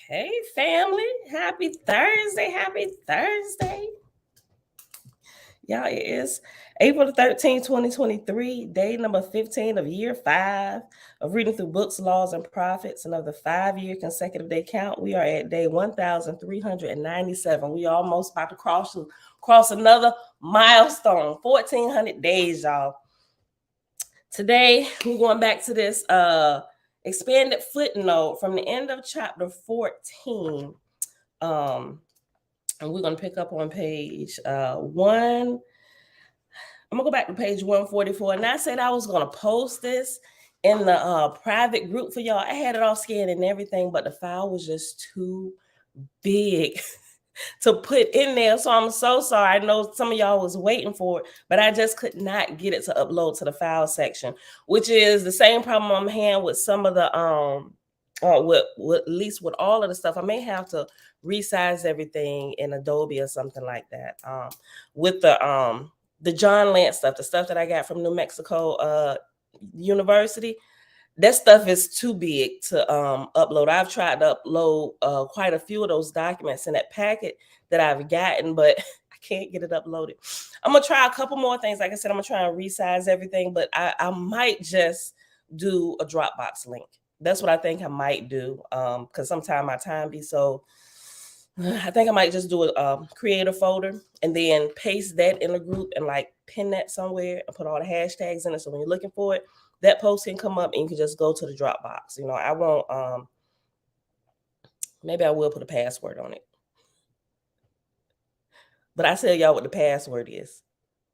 Hey, family. Happy Thursday. Happy Thursday. Y'all, it is April the 13th, 2023, day number 15 of year 5 of reading through books, laws, and prophets. And of the 5-year consecutive day count, we are at day 1,397. We almost about to cross another milestone, 1,400 days, y'all. Today, we're going back to this expanded footnote from the end of chapter 14. And we're going to pick up on page 1. I'm going to go back to page 144. And I said I was going to post this in the private group for y'all. I had it all scanned and everything, but the file was just too big to put in there. So I'm so sorry. I know some of y'all was waiting for it, but I just could not get it to upload to the file section, which is the same problem I'm having with some of the with at least with all of the stuff. I may have to resize everything in Adobe or something like that. With the John Lance stuff, the stuff that I got from New Mexico University, that stuff is too big to upload. I've tried to upload quite a few of those documents in that packet that I've gotten, but I can't get it uploaded. I'm gonna try a couple more things. Like I said, I'm gonna try and resize everything, but I might just do a Dropbox link. That's what I think I might do, because sometimes my time be so. I think I might just do a create a folder and then paste that in a group and like pin that somewhere and put all the hashtags in it. So when you're looking for it, that post can come up and you can just go to the Dropbox. You know, I won't. Maybe I will put a password on it, but I tell y'all what the password is.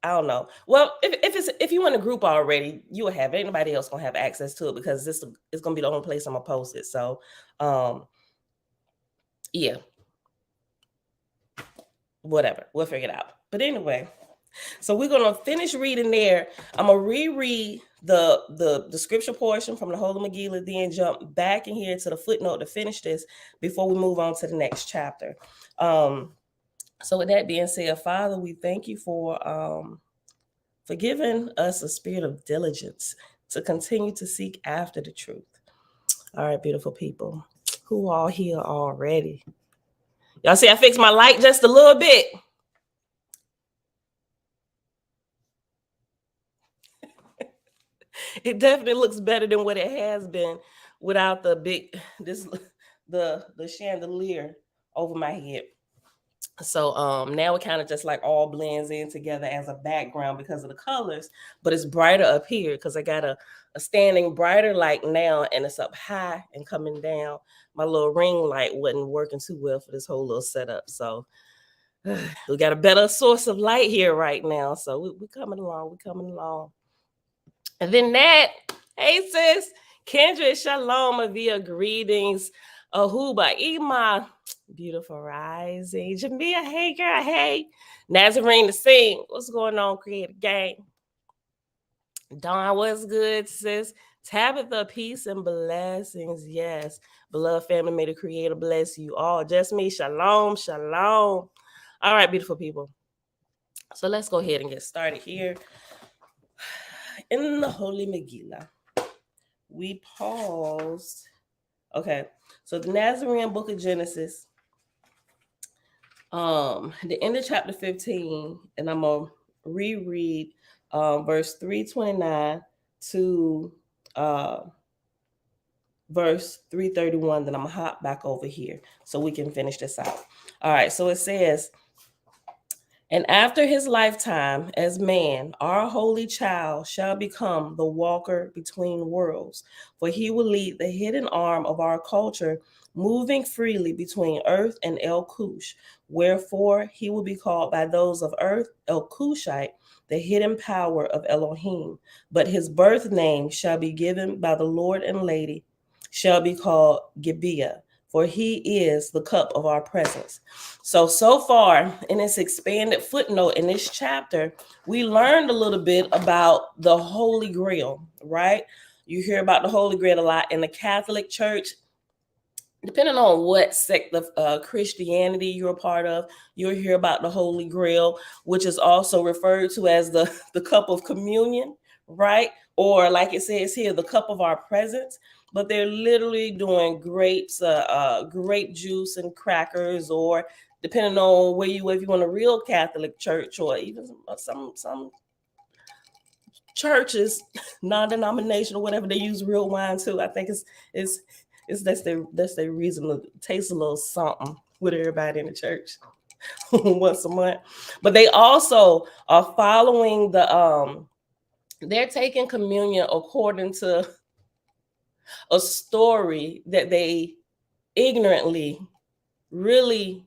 I don't know. Well, if you in a group already, you will have it. Anybody else gonna have access to it because this is gonna be the only place I'm gonna post it. So, yeah, whatever, we'll figure it out. But anyway, so we're gonna finish reading there. I'm gonna reread the scripture portion from the Holy Megillah, then jump back in here to the footnote to finish this before we move on to the next chapter. So with that being said, Father, we thank you for giving us a spirit of diligence to continue to seek after the truth. All right, beautiful people who all here already. Y'all see I fixed my light just a little bit. It definitely looks better than what it has been without the chandelier over my head. So now it kind of just like all blends in together as a background because of the colors, but it's brighter up here because I got a standing brighter light now and it's up high and coming down. My little ring light wasn't working too well for this whole little setup. So we got a better source of light here right now. So we're coming along. And then that, hey sis, Kendra, shalom, via greetings. Ahuba, Ima, beautiful rising. Jamia, hey girl, hey. Nazarene to sing. What's going on, Creative Gang? Dawn, what's good, sis? Tabitha, peace and blessings. Yes, beloved family, may the Creator bless you all. Just me, shalom, shalom. All right, beautiful people. So let's go ahead and get started here. In the Holy Megillah, we paused. Okay, so the Nazarene book of Genesis, the end of chapter 15, and I'm gonna reread verse 329 to verse 331. Then I'm gonna hop back over here so we can finish this out. All right, so it says, and after his lifetime as man, our holy child shall become the walker between worlds, for he will lead the hidden arm of our culture, moving freely between earth and El Cush. Wherefore he will be called by those of earth El Cushite, the hidden power of Elohim. But his birth name shall be given by the Lord and Lady, shall be called Gibeah, for he is the cup of our presence. So far in this expanded footnote in this chapter, we learned a little bit about the Holy Grail, right? You hear about the Holy Grail a lot in the Catholic Church. Depending on what sect of Christianity you're a part of, you'll hear about the Holy Grail, which is also referred to as the cup of communion, right? Or like it says here, the cup of our presence. But they're literally doing grapes, grape juice and crackers, or depending on where you, if you want a real Catholic church, or even some churches, non-denominational, whatever, they use real wine too. I think it's that's their reason to taste a little something with everybody in the church once a month. But they also are following they're taking communion according to a story that they ignorantly really,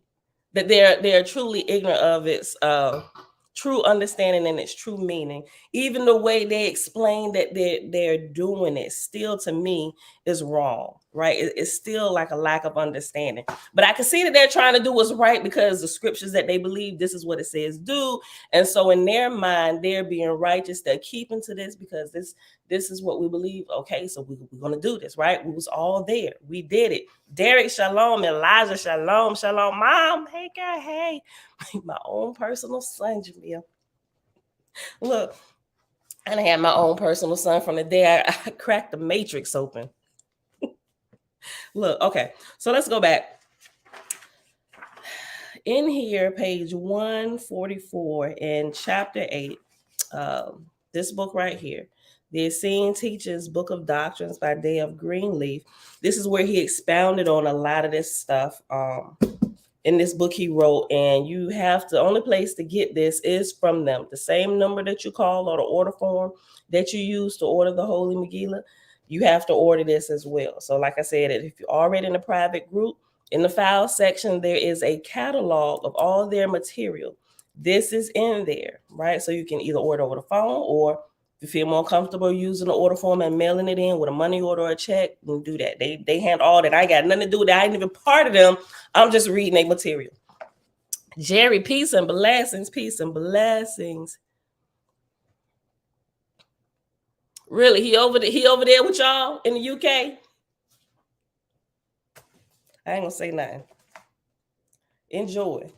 that they're truly ignorant of its true understanding and its true meaning. Even the way they explain that they're doing it still, to me, is wrong, right? It's still like a lack of understanding. But I can see that they're trying to do what's right, because the scriptures that they believe, this is what it says do. And so in their mind, they're being righteous, they're keeping to this because this is what we believe. Okay, so we're going to do this, right? We was all there, we did it. Derek, shalom. Elijah, shalom. Shalom. Mom, hey girl, hey. My own personal son, Jamil. Look, I done had my own personal son from the day I cracked the matrix open. Look, okay, so let's go back. In here, page 144 in chapter 8, this book right here, the Essene Teachings Book of Doctrines by Dave Greenleaf. This is where he expounded on a lot of this stuff in this book he wrote. And you have to, the only place to get this is from them. The same number that you call, or the order form that you use to order the Holy Megillah, you have to order this as well. So like I said, if you're already in a private group, in the file section, there is a catalog of all their material. This is in there, right? So you can either order over the phone, or if you feel more comfortable using the order form and mailing it in with a money order or a check, you can do that. They handle all that. I got nothing to do with that. I ain't even part of them. I'm just reading their material. Jerry, peace and blessings, peace and blessings. Really, he over there with y'all in the UK? I ain't gonna say nothing. Enjoy.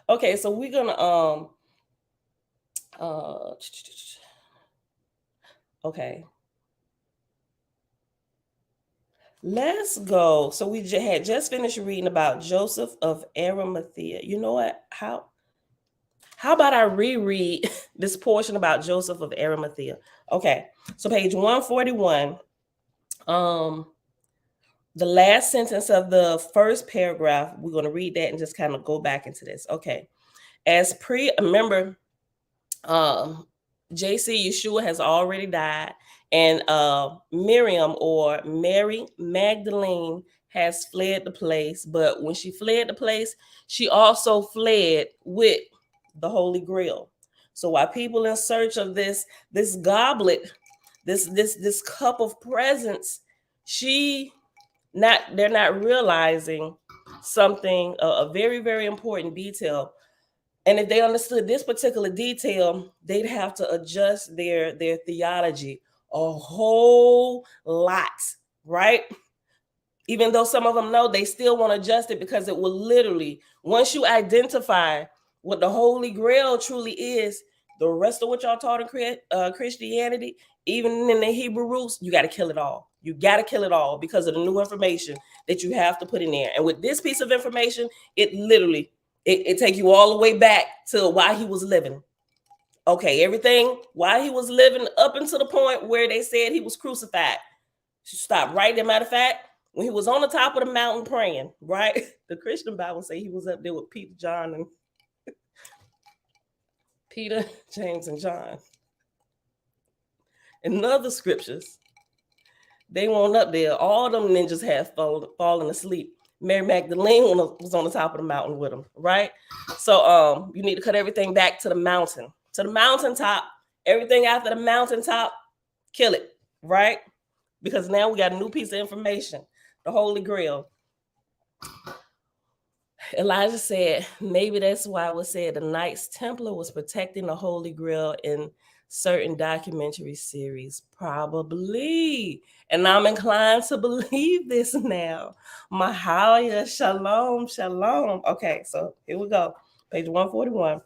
Okay, so we're gonna okay. Let's go. So we had just finished reading about Joseph of Arimathea. You know what? How about I reread this portion about Joseph of Arimathea? Okay, so page 141. The last sentence of the first paragraph, we're going to read that and just kind of go back into this. Okay. Remember, JC Yeshua has already died, and Miriam, or Mary Magdalene, has fled the place. But when she fled the place, she also fled with the Holy Grail. So while people in search of this goblet, this cup of presence, they're not realizing something, a very, very important detail. And if they understood this particular detail, they'd have to adjust their theology a whole lot, right? Even though some of them know, they still want to adjust it, because it will literally, once you identify what the Holy Grail truly is, the rest of what y'all taught in Christianity, even in the Hebrew roots, you got to kill it all. You got to kill it all because of the new information that you have to put in there. And with this piece of information, it literally, it take you all the way back to why he was living. Okay, everything why he was living up until the point where they said he was crucified. Stop right there. Matter of fact, when he was on the top of the mountain praying, right? The Christian Bible say he was up there with Peter, John, and Peter, James, and John. In other scriptures, they weren't up there. All them ninjas had fallen asleep. Mary Magdalene was on the top of the mountain with them, right? So you need to cut everything back to the mountain, to the mountaintop. Everything after the mountaintop, kill it, right? Because now we got a new piece of information, the Holy Grail. Elijah said, maybe that's why it was said the Knights Templar was protecting the Holy Grail in certain documentary series. Probably. And I'm inclined to believe this now. Mahaya, shalom, shalom. Okay, so here we go. Page 141.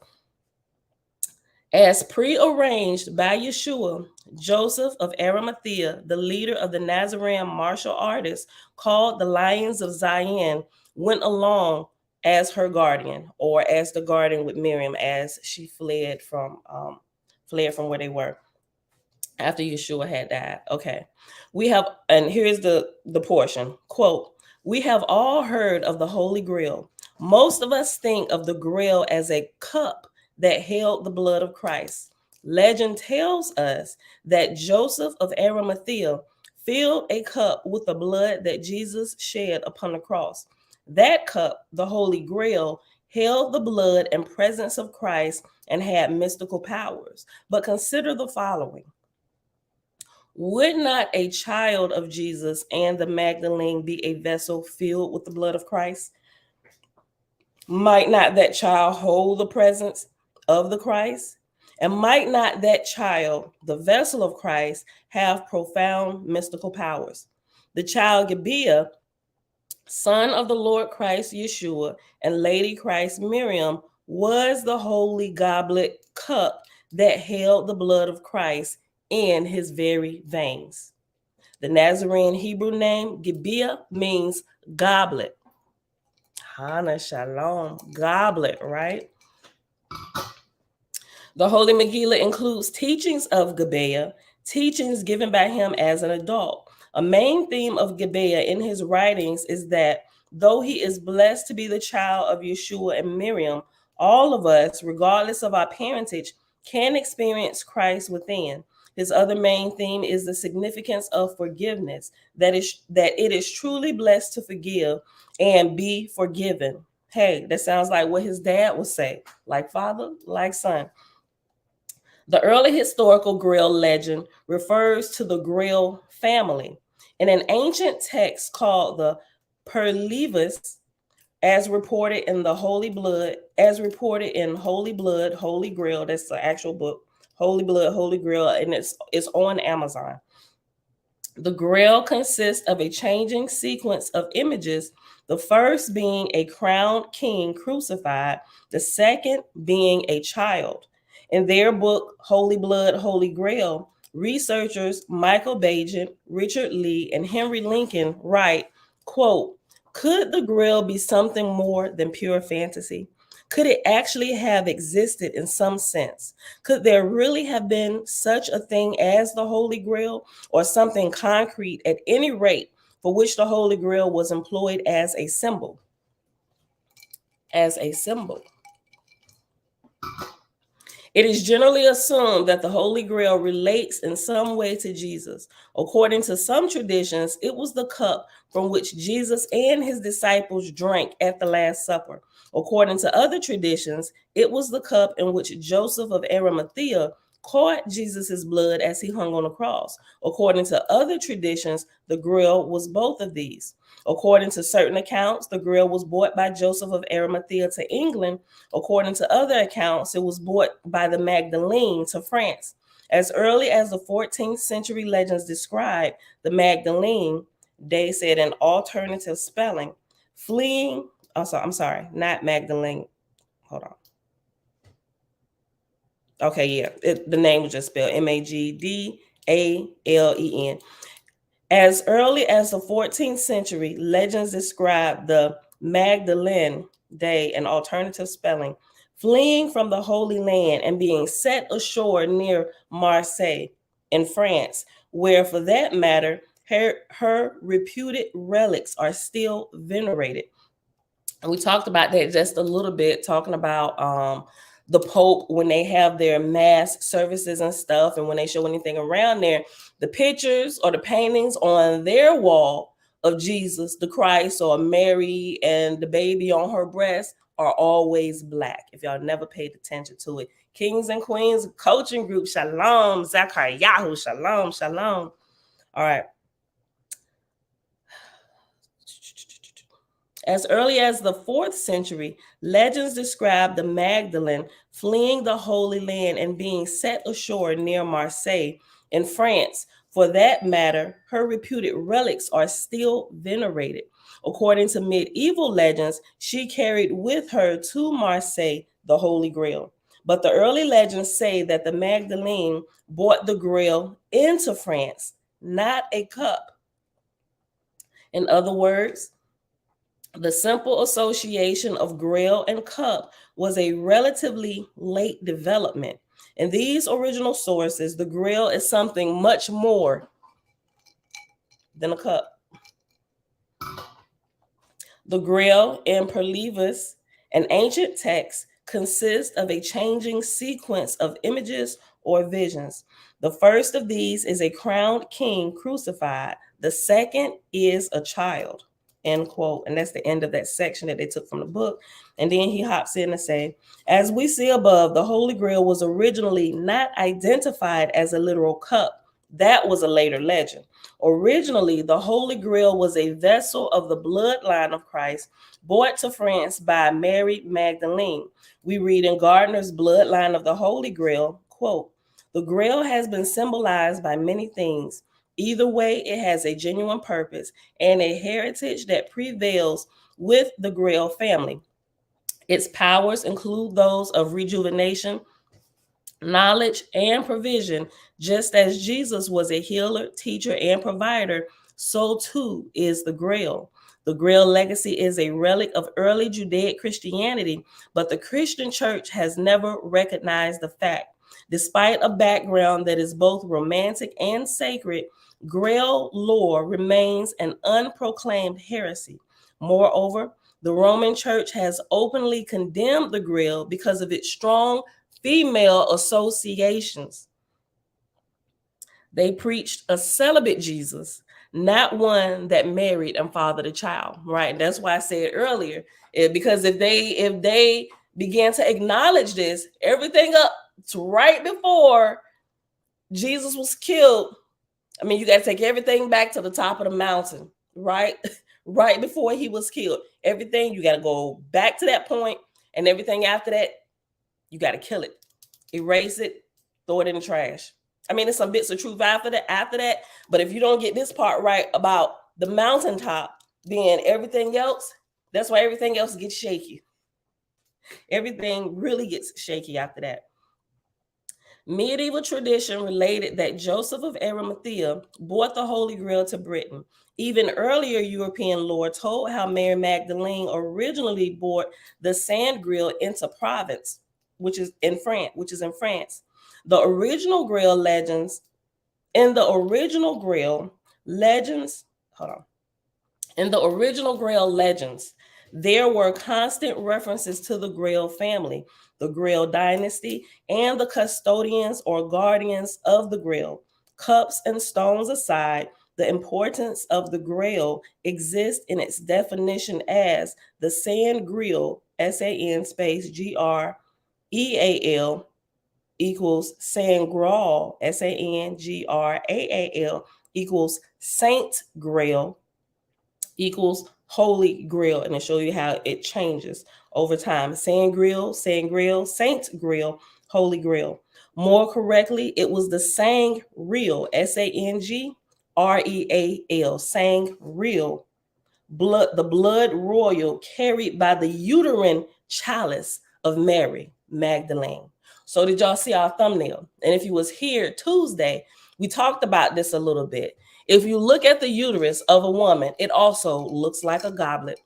As prearranged by Yeshua, Joseph of Arimathea, the leader of the Nazarene martial artists called the Lions of Zion, went along as her guardian, or as the guardian with Miriam as she fled from where they were after Yeshua had died. Okay. We have, and here's the portion. Quote, "We have all heard of the Holy Grail. Most of us think of the Grail as a cup that held the blood of Christ. Legend tells us that Joseph of Arimathea filled a cup with the blood that Jesus shed upon the cross. That cup, the Holy Grail, held the blood and presence of Christ and had mystical powers. But consider the following. Would not a child of Jesus and the Magdalene be a vessel filled with the blood of Christ? Might not that child hold the presence of the Christ? And might not that child, the vessel of Christ, have profound mystical powers? The child Gibeah, son of the Lord Christ Yeshua, and Lady Christ Miriam, was the holy goblet cup that held the blood of Christ in his very veins. The Nazarene Hebrew name Gibeah means goblet. Hana Shalom, goblet, right? The Holy Megillah includes teachings of Gibeah, teachings given by him as an adult. A main theme of Gibeah in his writings is that though he is blessed to be the child of Yeshua and Miriam, all of us, regardless of our parentage, can experience Christ within. His other main theme is the significance of forgiveness, that it is truly blessed to forgive and be forgiven. Hey, that sounds like what his dad would say, like father, like son. The early historical Grail legend refers to the Grail family. In an ancient text called the Perlevis, as reported in Holy Blood, Holy Grail, that's the actual book, Holy Blood, Holy Grail, and it's on Amazon. The Grail consists of a changing sequence of images, the first being a crowned king crucified, the second being a child. In their book, Holy Blood, Holy Grail, researchers Michael Bajan, Richard Lee, and Henry Lincoln write, quote, "Could the Grail be something more than pure fantasy? Could it actually have existed in some sense? Could there really have been such a thing as the Holy Grail, or something concrete at any rate for which the Holy Grail was employed as a symbol?" As a symbol. It is generally assumed that the Holy Grail relates in some way to Jesus. According to some traditions, it was the cup from which Jesus and his disciples drank at the Last Supper. According to other traditions, it was the cup in which Joseph of Arimathea caught Jesus' blood as he hung on the cross. According to other traditions, the Grail was both of these. According to certain accounts, the Grail was brought by Joseph of Arimathea to England. According to other accounts, it was brought by the Magdalene to France. As early as the 14th century legends describe the Magdalene, they said an alternative spelling, fleeing, not Magdalene. Hold on. Okay, yeah, the name was just spelled Magdalen. As early as the 14th century, legends describe the Magdalene Day, an alternative spelling, fleeing from the Holy Land and being set ashore near Marseille in France, where, for that matter, her reputed relics are still venerated. And we talked about that just a little bit, talking about the Pope when they have their mass services and stuff, and when they show anything around there, the pictures or the paintings on their wall of Jesus, the Christ, or Mary and the baby on her breast are always black, if y'all never paid attention to it. Kings and Queens Coaching Group, shalom, Zachariah, shalom, shalom. All right. As early as the 4th century, legends describe the Magdalene fleeing the Holy Land and being set ashore near Marseille in France. For that matter, her reputed relics are still venerated. According to medieval legends, she carried with her to Marseille the Holy Grail. But the early legends say that the Magdalene brought the grail into France, not a cup. In other words, the simple association of grail and cup was a relatively late development. In these original sources, the grail is something much more than a cup. The grail in Perlevis, an ancient text, consists of a changing sequence of images or visions. The first of these is a crowned king crucified. The second is a child, end quote. And that's the end of that section that they took from the book. And then he hops in and say, as we see above, the Holy Grail was originally not identified as a literal cup. That was a later legend. Originally, the Holy Grail was a vessel of the bloodline of Christ brought to France by Mary Magdalene. We read in Gardner's Bloodline of the Holy Grail, quote, the Grail has been symbolized by many things. Either way, it has a genuine purpose and a heritage that prevails with the Grail family. Its powers include those of rejuvenation, knowledge, and provision. Just as Jesus was a healer, teacher, and provider, so too is the Grail. The Grail legacy is a relic of early Judaic Christianity, but the Christian church has never recognized the fact. Despite a background that is both romantic and sacred, Grail lore remains an unproclaimed heresy. Moreover, the Roman Church has openly condemned the Grail because of its strong female associations. They preached a celibate Jesus, not one that married and fathered a child, right? And that's why I said earlier, because if they began to acknowledge this, everything up to right before Jesus was killed, I mean, you got to take everything back to the top of the mountain, right? Right before he was killed. Everything, you got to go back to that point, and everything after that, you got to kill it, erase it, throw it in the trash. I mean, there's some bits of truth after that, but if you don't get this part right about the mountaintop, then everything else, that's why everything else gets shaky. Everything really gets shaky after that. Medieval tradition related that Joseph of Arimathea brought the Holy Grail to Britain. Even earlier European lore told how Mary Magdalene originally brought the Sand Grail into Provence, which is in France. The original Grail legends, in the original Grail legends, there were constant references to the Grail family, the Grail dynasty, and the custodians or guardians of the Grail. Cups and stones aside, the importance of the Grail exists in its definition as the Sand Grail, SAN space GREAL, equals Sangraal, SANGRAAL, equals Saint Grail, equals Holy Grail. And I'll show you how it changes over time. Sand Grail, Saint Grail, Holy Grail. More correctly, it was the Sangreal, SANGREAL, Sangreal, the blood royal carried by the uterine chalice of Mary Magdalene. So did y'all see our thumbnail? And if you was here Tuesday, we talked about this a little bit. If you look at the uterus of a woman, it also looks like a goblet.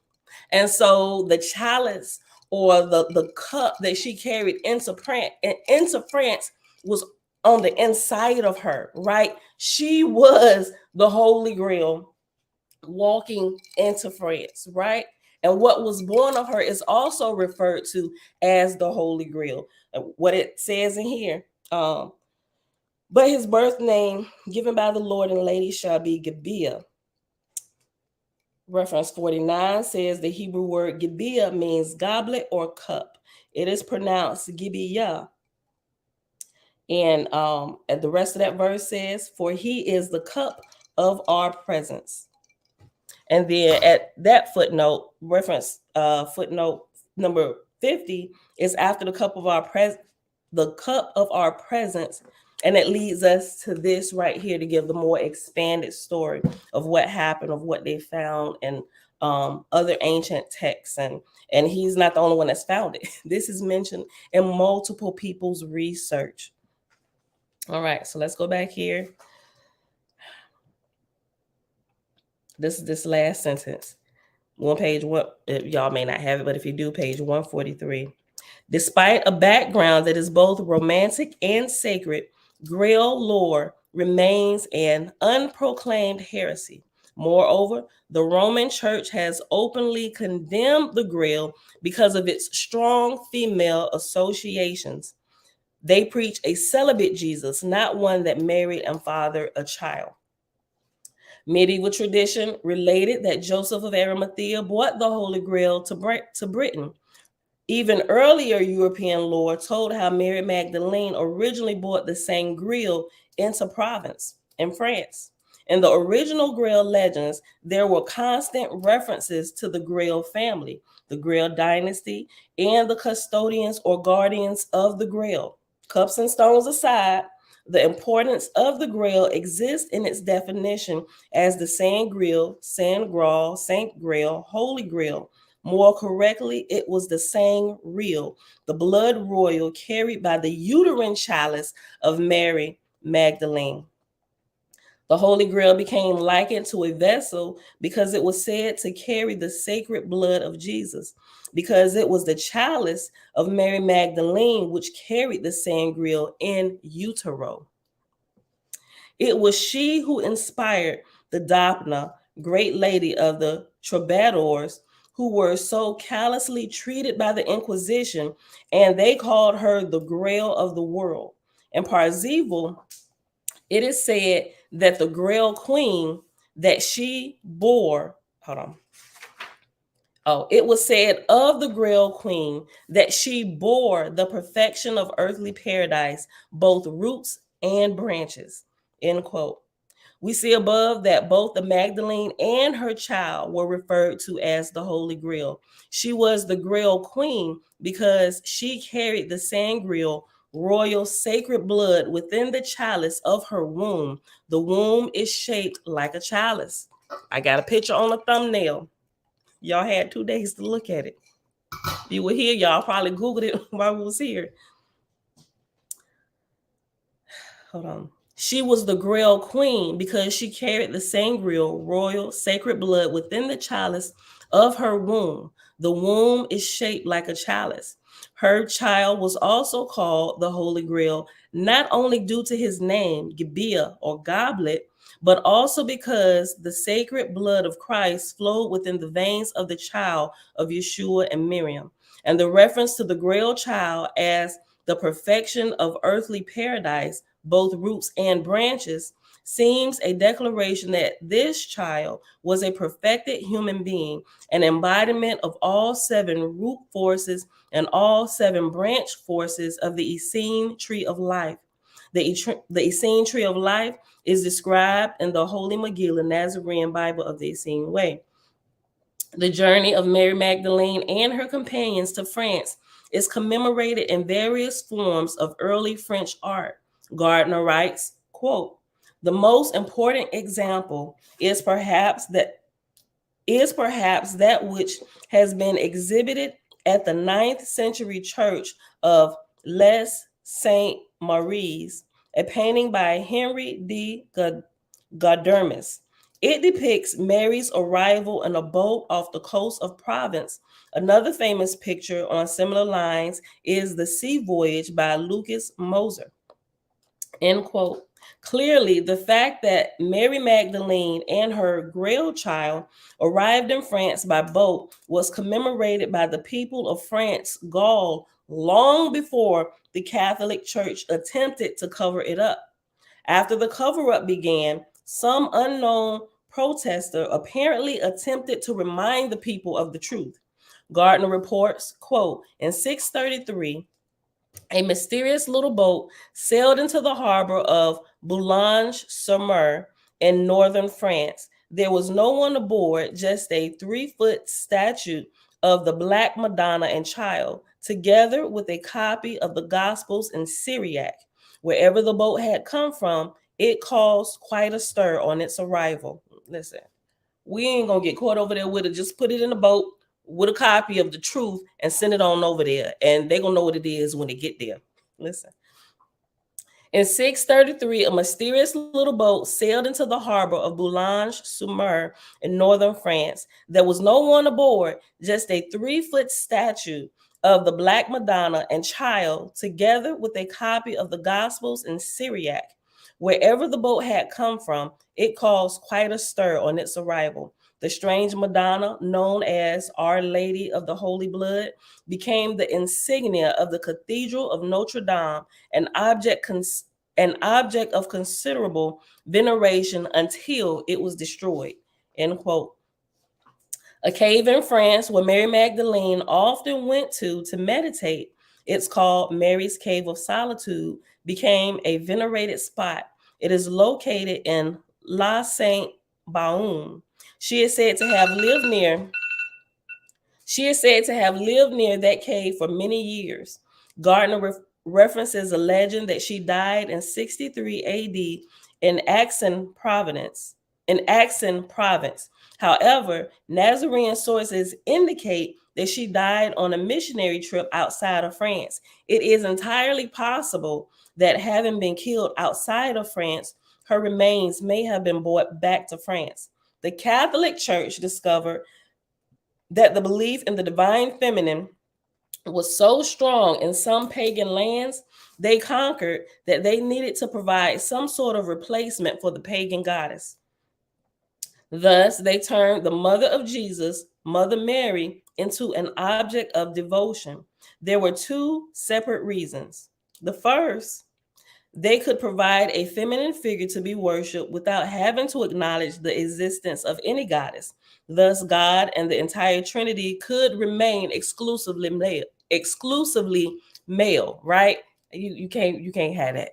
And so the chalice or the cup that she carried into France was on the inside of her, right? She was the Holy Grail walking into France, right? And what was born of her is also referred to as the Holy Grail. What it says in here, but his birth name given by the Lord and Lady shall be Gibeah. Reference 49 says the Hebrew word Gibeah means goblet or cup. It is pronounced Gibeah. And the rest of that verse says, for he is the cup of our presence. And then at that footnote, reference footnote number 50 is after the cup of our presence. And it leads us to this right here to give the more expanded story of what happened, of what they found, and other ancient texts, and he's not the only one that's found it. This is mentioned in multiple people's research. All right, so let's go back here. This is this last sentence. One page, what y'all may not have it, but if you do, page 143. Despite a background that is both romantic and sacred, Grail lore remains an unproclaimed heresy. Moreover, the Roman Church has openly condemned the Grail because of its strong female associations. They preach a celibate Jesus, not one that married and fathered a child. Medieval tradition related that Joseph of Arimathea brought the Holy Grail to Britain. Even earlier European lore told how Mary Magdalene originally brought the same Grail into Provence in France. In the original Grail legends, there were constant references to the Grail family, the Grail dynasty, and the custodians or guardians of the Grail. Cups and stones aside, the importance of the Grail exists in its definition as the Saint Grail, Saint Graal, Saint Grail, Holy Grail. More correctly, it was the same real, the blood royal carried by the uterine chalice of Mary Magdalene. The Holy Grail became likened to a vessel because it was said to carry the sacred blood of Jesus, because it was the chalice of Mary Magdalene which carried the same Grail in utero. It was she who inspired the Dapna, great lady of the troubadours, who were so callously treated by the Inquisition, and they called her the Grail of the world. In Parzival, it is said that the Grail Queen that she bore, it was said of the Grail Queen that she bore the perfection of earthly paradise, both roots and branches, end quote. We see above that both the Magdalene and her child were referred to as the Holy Grail. She was the Grail Queen because she carried the same Grail, royal sacred blood within the chalice of her womb. The womb is shaped like a chalice. I got a picture on the thumbnail. Y'all had 2 days to look at it. You were here, y'all probably Googled it while we was here. Hold on. She was the Grail Queen because she carried the same Grail, royal, sacred blood within the chalice of her womb. The womb is shaped like a chalice. Her child was also called the Holy Grail, not only due to his name, Gibeah or goblet, but also because the sacred blood of Christ flowed within the veins of the child of Yeshua and Miriam. And the reference to the Grail child as the perfection of earthly paradise, both roots and branches, seems a declaration that this child was a perfected human being, an embodiment of all 7 root forces and all 7 branch forces of the Essene tree of life. The Essene tree of life is described in the Holy Megillah Nazarene Bible of the Essene Way. The journey of Mary Magdalene and her companions to France is commemorated in various forms of early French art. Gardner writes, quote, "The most important example is perhaps that which has been exhibited at the 9th century church of Les Saint Maries, a painting by Henry de Gaudermis. It depicts Mary's arrival in a boat off the coast of Provence. Another famous picture on similar lines is The Sea Voyage by Lucas Moser." End quote. Clearly, the fact that Mary Magdalene and her Grail child arrived in France by boat was commemorated by the people of France, Gaul, long before the Catholic Church attempted to cover it up. After the cover-up began, some unknown protester apparently attempted to remind the people of the truth. Gardner reports, quote, "In 633, a mysterious little boat sailed into the harbor of Boulogne-sur-Mer in northern France. There was no one aboard, just a 3-foot statue of the Black Madonna and Child, together with a copy of the Gospels in Syriac. Wherever the boat had come from, it caused quite a stir on its arrival." Listen, We ain't gonna get caught over there with it. Just put it in a boat with a copy of the truth and send it on over there, and they gonna know what it is when they get there. Listen. In 633, a mysterious little boat sailed into the harbor of Boulogne-sur-Mer in northern France. There was no one aboard, just a 3-foot statue of the Black Madonna and Child, together with a copy of the Gospels in Syriac. Wherever the boat had come from, it caused quite a stir on its arrival. The strange Madonna, known as Our Lady of the Holy Blood, became the insignia of the Cathedral of Notre Dame, an object of considerable veneration until it was destroyed. End quote. A cave in France where Mary Magdalene often went to meditate, it's called Mary's Cave of Solitude, became a venerated spot. It is located in La Sainte-Baume. She is said to have lived near that cave for many years. Gardner references a legend that she died in 63 AD in Aix-en Provence. However, Nazarene sources indicate that she died on a missionary trip outside of France. It is entirely possible that, having been killed outside of France, her remains may have been brought back to France. The Catholic Church discovered that the belief in the divine feminine was so strong in some pagan lands, they conquered that they needed to provide some sort of replacement for the pagan goddess. Thus, they turned the mother of Jesus, Mother Mary, into an object of devotion. There were 2 separate reasons. The first, they could provide a feminine figure to be worshipped without having to acknowledge the existence of any goddess. Thus, God and the entire Trinity could remain exclusively male, right? You can't have that.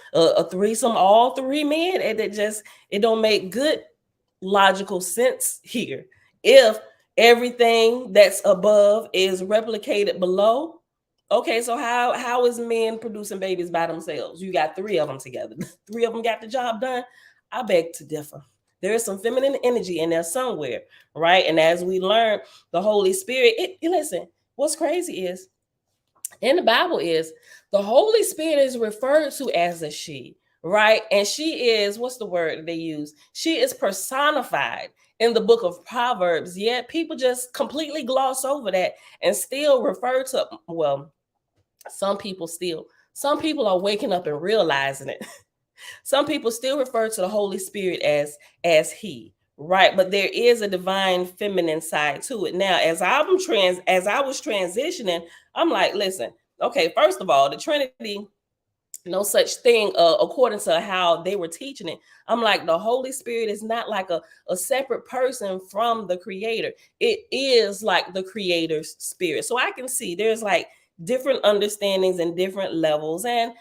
A threesome, all 3 men, it don't make good logical sense here. If everything that's above is replicated below, okay, so how is men producing babies by themselves? You got 3 of them together. 3 of them got the job done. I beg to differ. There is some feminine energy in there somewhere, right? And as we learn, the Holy Spirit, listen, what's crazy is, in the Bible, is the Holy Spirit is referred to as a she, right? And she is, what's the word they use? She is personified in the book of Proverbs, yet people just completely gloss over that and still refer to, well, some people are waking up and realizing it. Some people still refer to the Holy Spirit as he, right? But there is a divine feminine side to it. Now, as I was transitioning, I'm like, listen, okay, first of all, the Trinity, no such thing according to how they were teaching it. I'm like, the Holy Spirit is not like a separate person from the Creator. It is like the Creator's spirit. So I can see there's like different understandings and different levels, and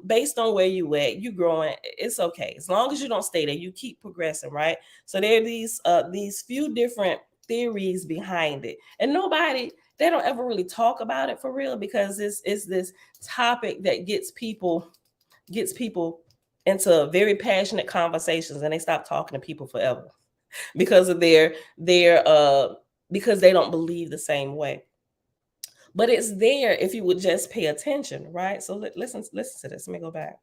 based on where you at, you growing, it's okay. As long as you don't stay there, you keep progressing, right? So there are these few different theories behind it, and they don't ever really talk about it for real, because it's this topic that gets people into very passionate conversations, and they stop talking to people forever because of their because they don't believe the same way. But it's there if you would just pay attention, right? So listen to this. Let me go back.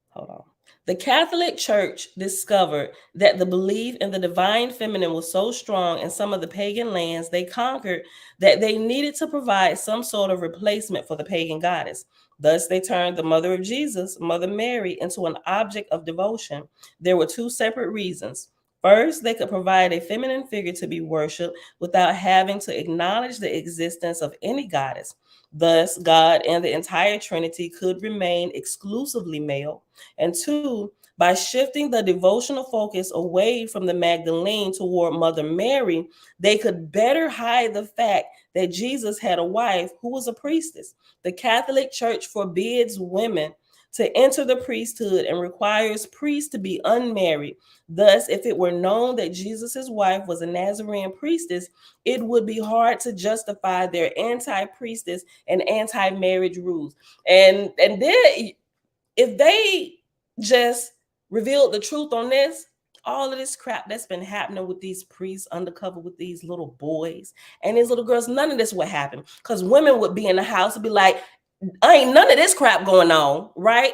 Hold on. The Catholic Church discovered that the belief in the divine feminine was so strong in some of the pagan lands they conquered that they needed to provide some sort of replacement for the pagan goddess. Thus, they turned the mother of Jesus, Mother Mary, into an object of devotion. There were 2 separate reasons. First, they could provide a feminine figure to be worshipped without having to acknowledge the existence of any goddess. Thus, God and the entire Trinity could remain exclusively male. And 2, by shifting the devotional focus away from the Magdalene toward Mother Mary, they could better hide the fact that Jesus had a wife who was a priestess. The Catholic Church forbids women to enter the priesthood and requires priests to be unmarried. Thus, if it were known that Jesus' wife was a Nazarene priestess, it would be hard to justify their anti-priestess and anti-marriage rules. And then if they just revealed the truth on this, all of this crap that's been happening with these priests undercover with these little boys and these little girls, none of this would happen because women would be in the house and be like, ain't none of this crap going on, right?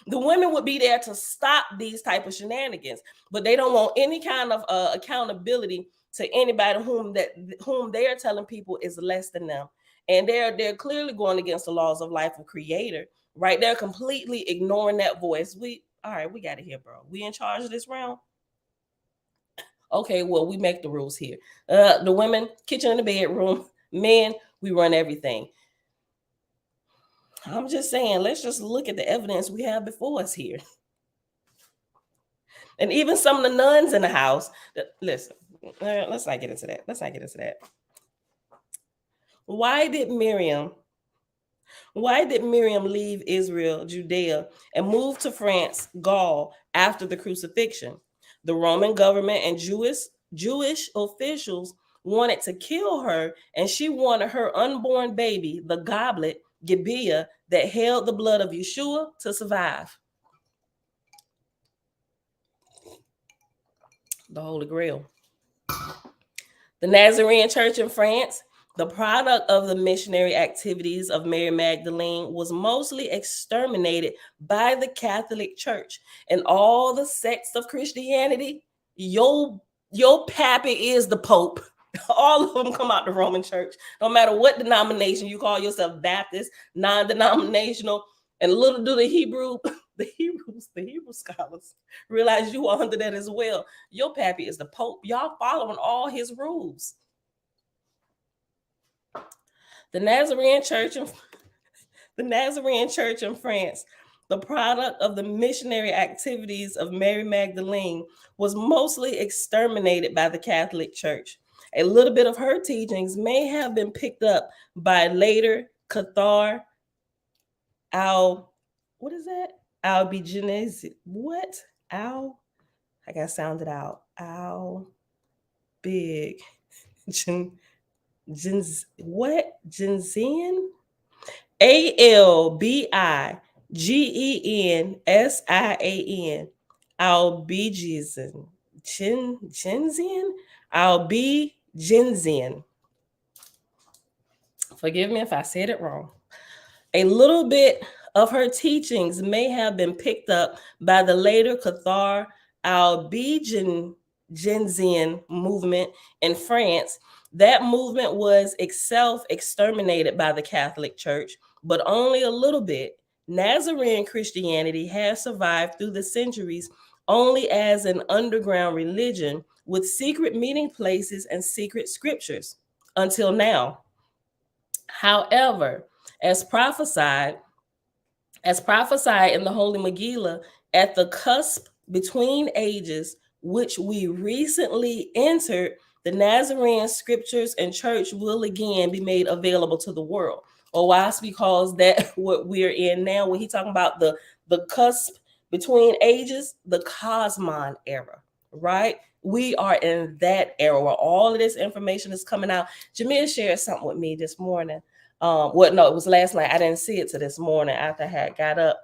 The women would be there to stop these type of shenanigans, but they don't want any kind of accountability to anybody whom they are telling people is less than them, and they're clearly going against the laws of life of creator, right? They're completely ignoring that voice. All right, we got it here, bro. We in charge of this round. Okay, well, we make the rules here. The women, kitchen and the bedroom. Men, we run everything. I'm just saying, let's just look at the evidence we have before us here. And even some of the nuns in the house, listen, let's not get into that. Why did Miriam leave Israel, Judea, and move to France, Gaul, after the crucifixion? The Roman government and Jewish officials wanted to kill her, and she wanted her unborn baby, the goblet, Gibeah, that held the blood of Yeshua, to survive. The Holy Grail. The Nazarene Church in France, the product of the missionary activities of Mary Magdalene, was mostly exterminated by the Catholic Church. And all the sects of Christianity, your pappy is the Pope. All of them come out the Roman Church. No matter what denomination you call yourself, Baptist, non-denominational, and little do the Hebrew scholars realize you are under that as well. Your pappy is the Pope. Y'all following all his rules. The Nazarene Church in France, the product of the missionary activities of Mary Magdalene, was mostly exterminated by the Catholic Church. A little bit of her teachings may have been picked up by later Cathar Albigenese. What? I gotta sound it out. Genesian? Albigенsian. Albigensian. Forgive me if I said it wrong. A little bit of her teachings may have been picked up by the later Cathar Albigensian movement in France. That movement was itself exterminated by the Catholic Church, but only a little bit. Nazarene Christianity has survived through the centuries only as an underground religion with secret meeting places and secret scriptures until now. However, as prophesied in the Holy Megillah, at the cusp between ages, which we recently entered, the Nazarene scriptures and church will again be made available to the world. Or why? Because that what we're in now, when he's talking about the cusp between ages, the Cosmon era, right? We are in that era where all of this information is coming out. Jamil shared something with me this morning. It was last night. I didn't see it till this morning after I had got up.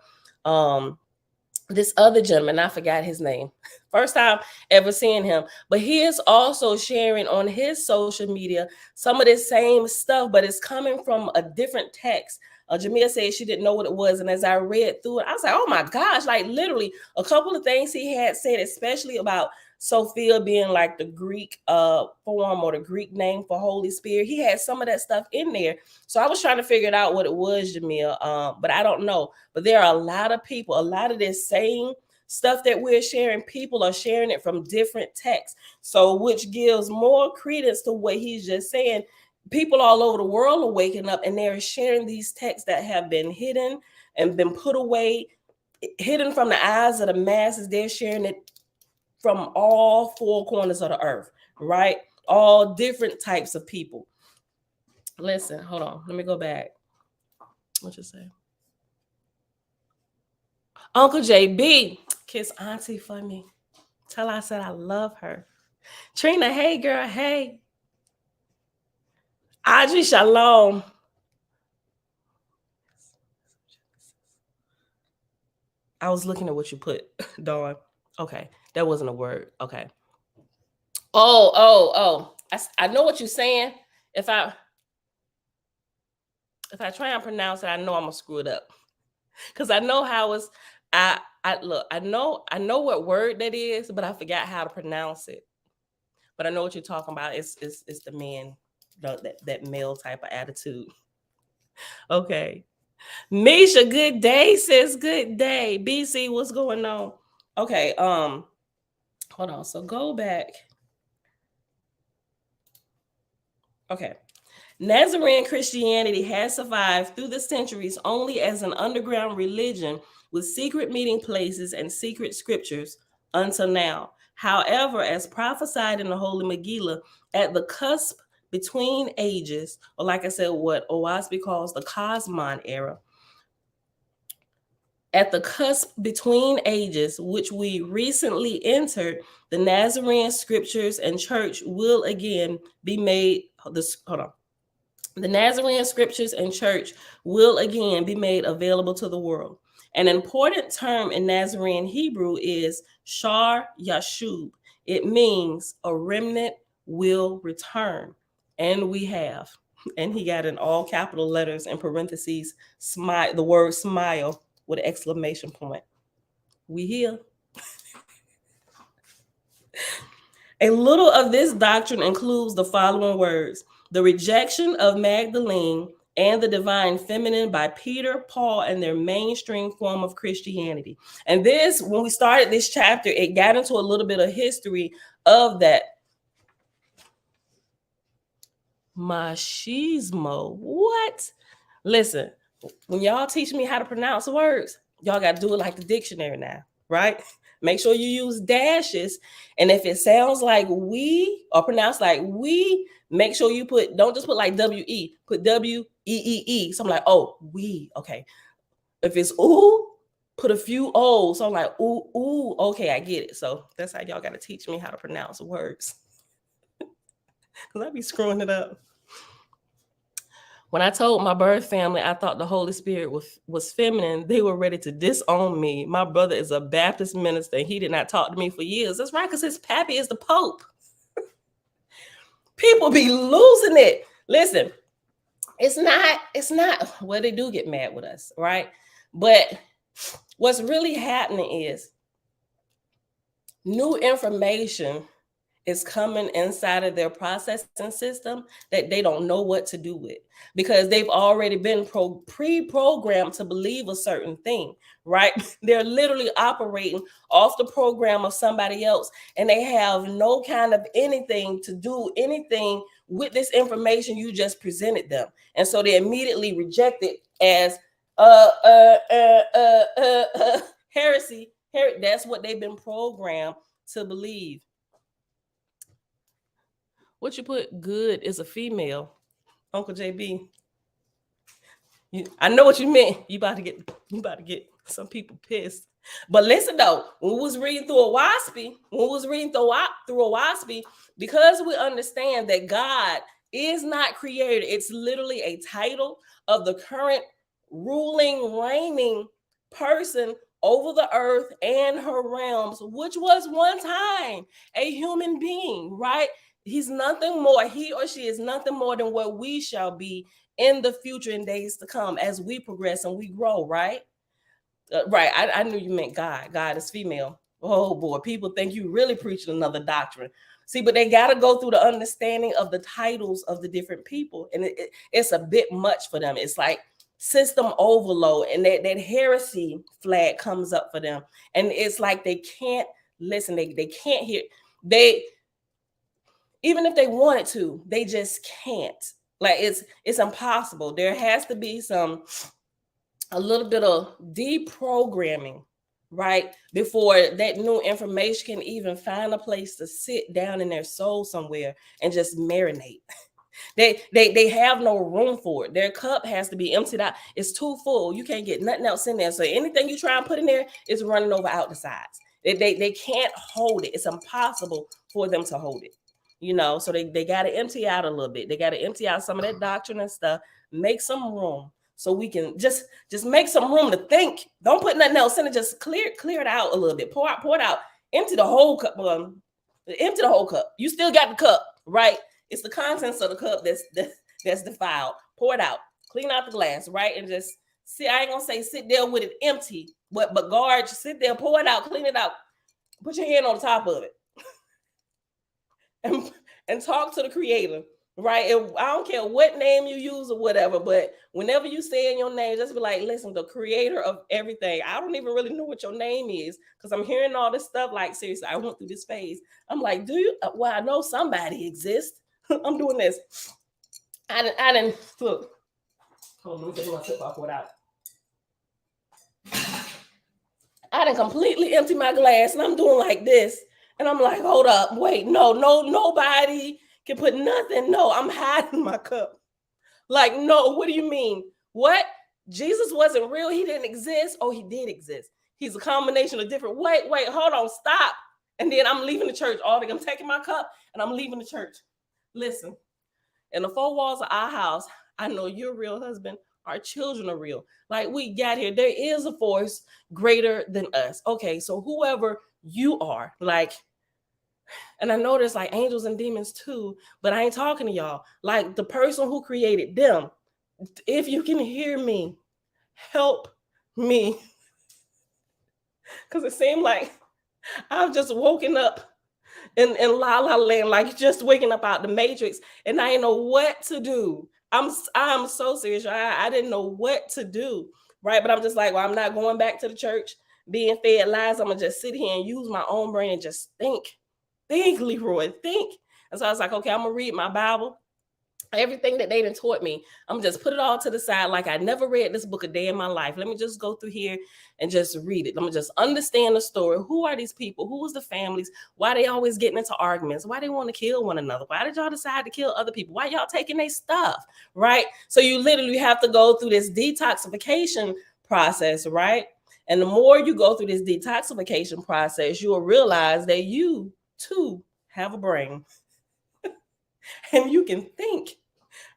This other gentleman, I forgot his name. First time ever seeing him, but he is also sharing on his social media some of this same stuff, but it's coming from a different text. Jamia said she didn't know what it was, and as I read through it, I was like, oh my gosh, like literally a couple of things he had said, especially about Sophia being like the Greek form or the Greek name for Holy Spirit. He had some of that stuff in there. So I was trying to figure it out what it was, Jamil, but I don't know. But there are a lot of people, a lot of this same stuff that we're sharing, people are sharing it from different texts. So which gives more credence to what he's just saying. People all over the world are waking up and they're sharing these texts that have been hidden and been put away, hidden from the eyes of the masses. They're sharing it from all four corners of the earth, right? All different types of people. Listen, hold on. Let me go back. What you say? Uncle JB, kiss Auntie for me. Tell her I said I love her. Trina, hey girl, hey. Audrey, shalom. I was looking at what you put, Dawn. Okay, that wasn't a word. Okay. Oh. I know what you're saying. If I try and pronounce it, I know I'm gonna screw it up. Cause I know how it's. I look. I know what word that is, but I forgot how to pronounce it. But I know what you're talking about. It's the man, that male type of attitude. Okay. Misha, good day, sis. Good day. BC, what's going on? Okay. Hold on. So go back. Okay. Nazarene Christianity has survived through the centuries only as an underground religion with secret meeting places and secret scriptures until now. However, as prophesied in the Holy Megillah, at the cusp between ages, or like I said, what Owasby calls the Cosmon era, at the cusp between ages, which we recently entered, the Nazarene scriptures and church will again be made. Hold on. The Nazarene scriptures and church will again be made available to the world. An important term in Nazarene Hebrew is Shar Yashub. It means a remnant will return. And we have. And he got in all capital letters and parentheses, smile, the word smile with an exclamation point. We here. A little of this doctrine includes the following words: the rejection of Magdalene and the divine feminine by Peter, Paul, and their mainstream form of Christianity. And this, when we started this chapter, it got into a little bit of history of that. Machismo. What? Listen, when y'all teach me how to pronounce words, y'all got to do it like the dictionary now, right? Make sure you use dashes. And if it sounds like we or pronounced like we, make sure you don't just put like W-E, put W-E-E-E. So I'm like, oh, we, okay. If it's ooh, put a few O's. So I'm like, ooh, okay, I get it. So that's how y'all got to teach me how to pronounce words. Because I be screwing it up. When I told my birth family I thought the Holy Spirit was feminine, they were ready to disown me. My brother is a Baptist minister, and he did not talk to me for years. That's right, because his pappy is the Pope. People be losing it. Listen, it's not, well, they do get mad with us, right? But what's really happening is new information is coming inside of their processing system that they don't know what to do with, because they've already been pre-programmed to believe a certain thing, right? They're literally operating off the program of somebody else, and they have no kind of anything to do anything with this information you just presented them. And so they immediately reject it as heresy. That's what they've been programmed to believe. What you put? Good is a female. Uncle JB. I know what you meant. You about to get some people pissed. But listen though, when we was reading through a WASP, because we understand that God is not creator, it's literally a title of the current ruling, reigning person over the earth and her realms, which was one time a human being, right? He's nothing more. He or she is nothing more than what we shall be in the future, in days to come, as we progress and we grow, right? Right. I knew you meant God. God is female. Oh boy, people think you really preaching another doctrine. See, but they got to go through the understanding of the titles of the different people, and it's a bit much for them. It's like system overload, and that heresy flag comes up for them, and it's like they can't listen. They can't hear. Even if they wanted to, they just can't. Like it's impossible. There has to be a little bit of deprogramming, right? Before that new information can even find a place to sit down in their soul somewhere and just marinate. They have no room for it. Their cup has to be emptied out. It's too full. You can't get nothing else in there. So anything you try and put in there is running over out the sides. They can't hold it. It's impossible for them to hold it. So they got to empty out a little bit. They got to empty out some of that doctrine and stuff, make some room so we can just make some room to think. Don't put nothing else in it. Just clear it out a little bit. Pour it out. Empty the whole cup. Empty the whole cup. You still got the cup, right? It's the contents of the cup that's defiled. Pour it out. Clean out the glass, right? And just see. I ain't gonna say sit there with it empty, but guard. Just sit there, pour it out, clean it out. Put your hand on the top of it, and talk to the Creator. Right. And I don't care what name you use or whatever, but whenever you say in your name, just be like, listen, the Creator of everything. I don't even really know what your name is because I'm hearing all this stuff. Like, seriously, I went through this phase. I'm like, do you? Well, I know somebody exists. I'm doing this. I didn't look. Hold on, let me take my tip off without. I didn't completely empty my glass and I'm doing like this. And I'm like, hold up, wait, no, nobody can put nothing. No, I'm hiding my cup. Like, no, what do you mean? What? Jesus wasn't real. He didn't exist. Oh, he did exist. He's a combination of different. Wait, hold on, stop. And then I'm leaving the church. I'm taking my cup and I'm leaving the church. Listen, in the four walls of our house, I know you're a real husband. Our children are real. Like we got here, there is a force greater than us. Okay, so whoever you are, like, and I know there's like angels and demons too, but I ain't talking to y'all. Like the person who created them, if you can hear me, help me. Because it seemed like I've just woken up in La La Land, like just waking up out the Matrix, and I didn't know what to do. I'm so serious. I didn't know what to do, right? But I'm just like, well, I'm not going back to the church being fed lies. I'm gonna just sit here and use my own brain and just think, Leroy, think. And so I was like, okay, I'm gonna read my Bible. Everything that they done taught me, I'm just put it all to the side. Like I never read this book a day in my life. Let me just go through here and just read it. Let me just understand the story. Who are these people? Who was the families? Why they always getting into arguments? Why they want to kill one another? Why did y'all decide to kill other people? Why y'all taking their stuff? Right? So you literally have to go through this detoxification process, right? And the more you go through this detoxification process, you will realize that you too have a brain. And you can think,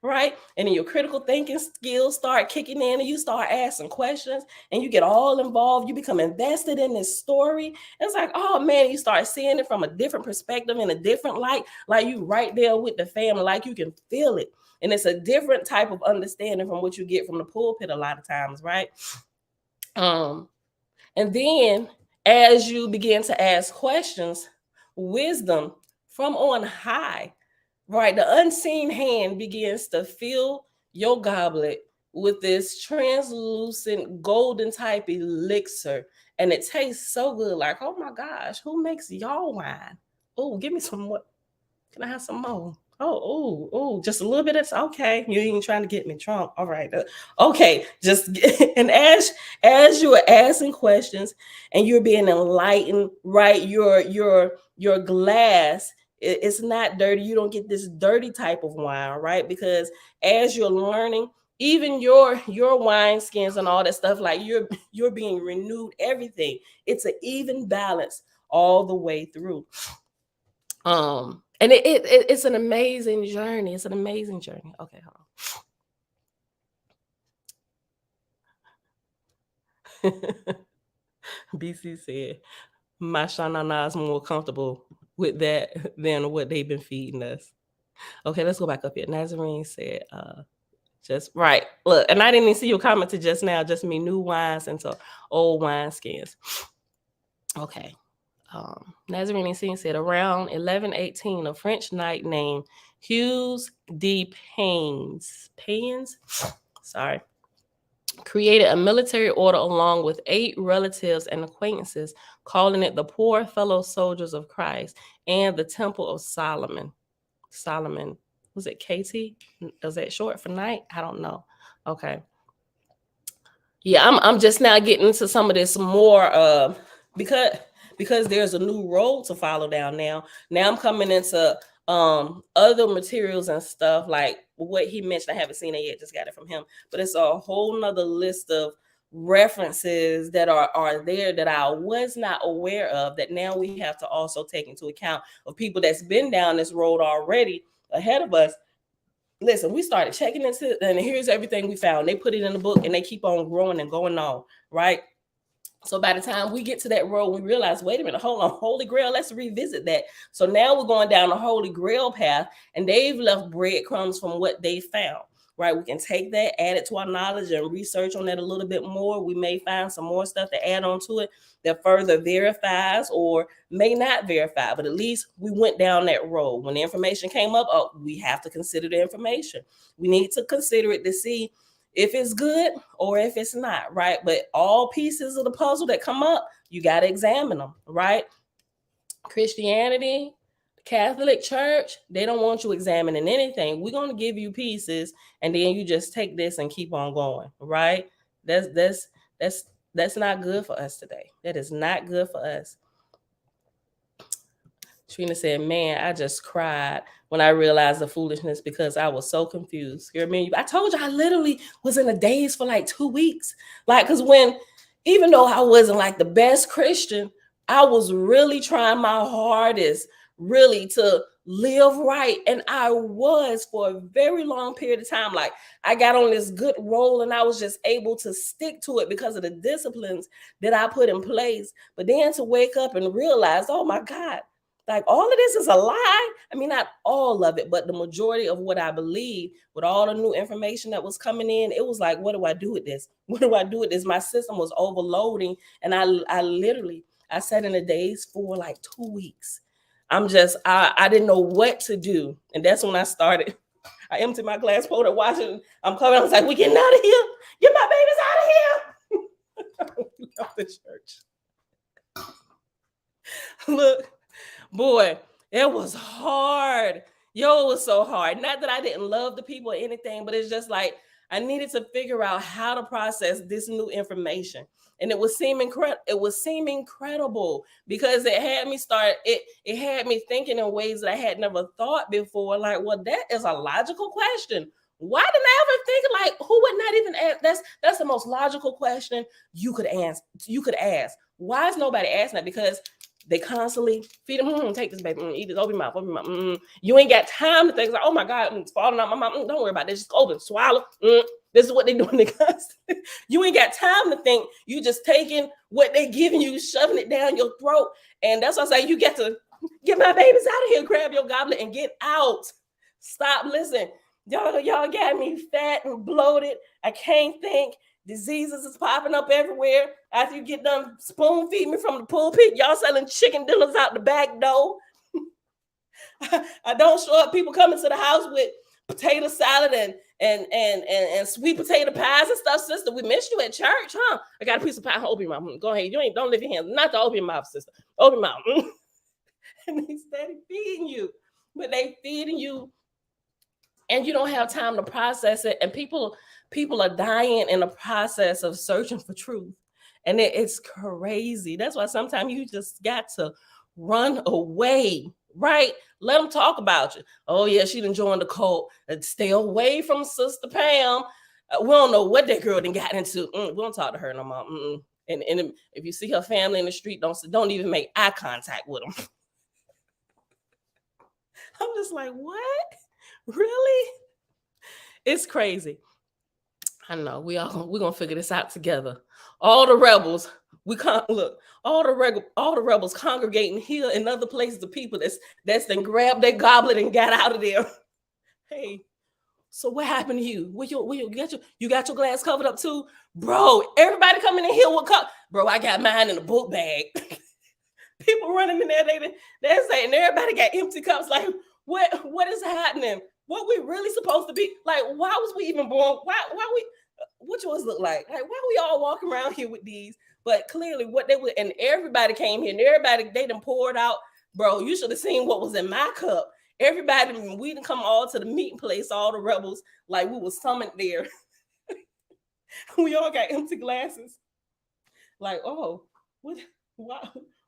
right? And then your critical thinking skills start kicking in and you start asking questions and you get all involved. You become invested in this story. It's like, oh man, you start seeing it from a different perspective in a different light, like you right there with the family, like you can feel it. And it's a different type of understanding from what you get from the pulpit a lot of times, right? And then as you begin to ask questions, wisdom from on high, right? The unseen hand begins to fill your goblet with this translucent golden type elixir. And it tastes so good. Like, oh my gosh, who makes y'all wine? Oh, give me some more. Can I have some more? Oh, just a little bit of okay. You ain't trying to get me drunk. All right. Okay. And as you are asking questions and you're being enlightened, right? Your glass, it's not dirty. You don't get this dirty type of wine, right? Because as you're learning, even your wine skins and all that stuff, like you're being renewed, everything. It's an even balance all the way through. And it's an amazing journey. It's an amazing journey. Okay, hold on. BC said, my Shanana is more comfortable with that than what they've been feeding us. Okay, let's go back up here. Nazarene said, just right. Look, and I didn't even see your comment to just now, just me new wines into old wine skins. Okay. Nazarene Scene said around 1118, a French knight named Hughes de Payens, created a military order along with 8 relatives and acquaintances, calling it the Poor Fellow Soldiers of Christ and the Temple of Solomon. Solomon, was it KT? Was that short for night? I don't know. Okay. Yeah, I'm just now getting into some of this more because there's a new road to follow down now. Now I'm coming into other materials and stuff like what he mentioned. I haven't seen it yet, just got it from him. But it's a whole nother list of references that are there that I was not aware of, that now we have to also take into account of people that's been down this road already ahead of us. Listen, we started checking into, and here's everything we found. They put it in the book and they keep on growing and going on, right? So by the time we get to that road, we realize, wait a minute, hold on, Holy Grail, let's revisit that. So now we're going down the Holy Grail path, and they've left breadcrumbs from what they found, right? We can take that, add it to our knowledge, and research on that a little bit more. We may find some more stuff to add on to it that further verifies or may not verify, but at least we went down that road. When the information came up, oh, we have to consider the information. We need to consider it to see if it's good or if it's not, right? But all pieces of the puzzle that come up, you got to examine them, right? Christianity, Catholic Church, they don't want you examining anything. We're going to give you pieces, and then you just take this and keep on going, right? That's not good for us today. That is not good for us. Trina said, man, I just cried when I realized the foolishness because I was so confused. You know what I mean? I told you I literally was in a daze for like 2 weeks. Like, because even though I wasn't like the best Christian, I was really trying my hardest really to live right. And I was for a very long period of time. Like, I got on this good roll and I was just able to stick to it because of the disciplines that I put in place. But then to wake up and realize, oh my God, like all of this is a lie. I mean, not all of it, but the majority of what I believe with all the new information that was coming in, it was like, what do I do with this? What do I do with this? My system was overloading. And I sat in a daze for like 2 weeks. I didn't know what to do. And that's when I started. I emptied my glass pot watching. I'm coming. I was like, we getting out of here. Get my babies out of here. We left the church. Look. Boy, it was hard. Yo, it was so hard. Not that I didn't love the people or anything, but it's just like I needed to figure out how to process this new information. And it would seem incredible because it had me it had me thinking in ways that I had never thought before. Like, well, that is a logical question. Why didn't I ever think, like, who would not even ask? That's the most logical question you could ask. Why is nobody asking that? Because they constantly feed them, take this baby, eat this, open your mouth. You ain't got time to think, like, oh my God, it's falling out my mouth. Don't worry about this. Just open, swallow. This is what they're doing. You ain't got time to think. You just taking what they giving you, shoving it down your throat. And that's why I say you get to get my babies out of here, grab your goblet and get out. Stop, listen. Y'all got me fat and bloated. I can't think. Diseases is popping up everywhere. After you get done spoon feeding me from the pulpit, y'all selling chicken dinners out the back door. I don't show up. People coming to the house with potato salad and sweet potato pies and stuff. Sister, we missed you at church, huh? I got a piece of pie. Open your mouth. Go ahead. Don't lift your hands. Not to open your mouth, sister. Open your mouth. And they steady feeding you, but they feeding you, and you don't have time to process it. And people are dying in the process of searching for truth. And it's crazy. That's why sometimes you just got to run away, right? Let them talk about you. Oh, yeah, she done joined the cult. Stay away from Sister Pam. We don't know what that girl done got into. We don't talk to her no more. And if you see her family in the street, don't even make eye contact with them. I'm just like, what? Really? It's crazy. I know we're gonna figure this out together. All the rebels, all the rebels congregating here in other places of people that's then grabbed their goblet and got out of there. Hey, so what happened to you? You got your glass covered up too? Bro, everybody coming in here with cup. Bro, I got mine in a book bag. People running in there, they're saying everybody got empty cups. Like, what is happening? What we really supposed to be? Like, why was we even born? What yours look like? Like, why we all walking around here with these? But clearly what they were, and everybody came here and everybody, they done poured out. Bro, you should have seen what was in my cup. Everybody, we didn't come all to the meeting place, all the rebels, like we were summoned there. We all got empty glasses. Like, oh,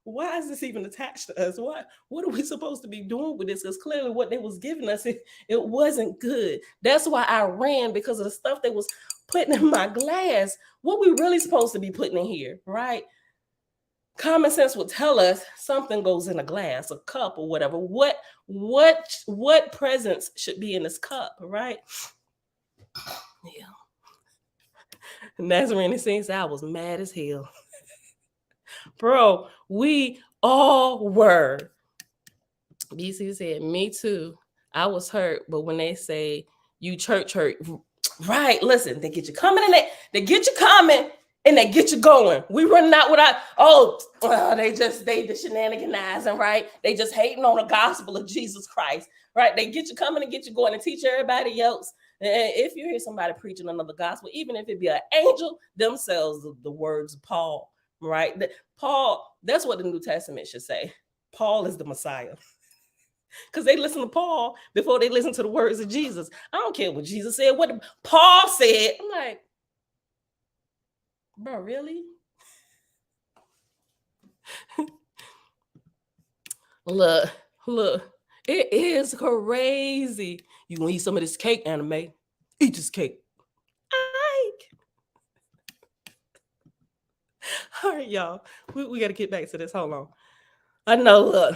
why is this even attached to us? What are we supposed to be doing with this? Because clearly what they was giving us, it wasn't good. That's why I ran, because of the stuff they was putting in my glass. What we really supposed to be putting in here, right? Common sense would tell us something goes in a glass, a cup, or whatever. What presence should be in this cup, right? Yeah. Nazarene says I was mad as hell. Bro, we all were. BC said, me too. I was hurt, but when they say you church hurt, right? Listen, they get you coming and they get you coming and they get you going. We running out without, they the shenaniganizing, right? They just hating on the gospel of Jesus Christ, right? They get you coming and get you going and teach everybody else. And if you hear somebody preaching another gospel, even if it be an angel themselves, the words of Paul, right? Paul, that's what the New Testament should say. Paul is the Messiah. Because they listen to Paul before they listen to the words of Jesus. I don't care what Jesus said, what Paul said. I'm like, bro, really? Look, it is crazy. You gonna eat some of this cake, Anime? Eat this cake. All right, y'all. We got to get back to this. Hold on. I know, look.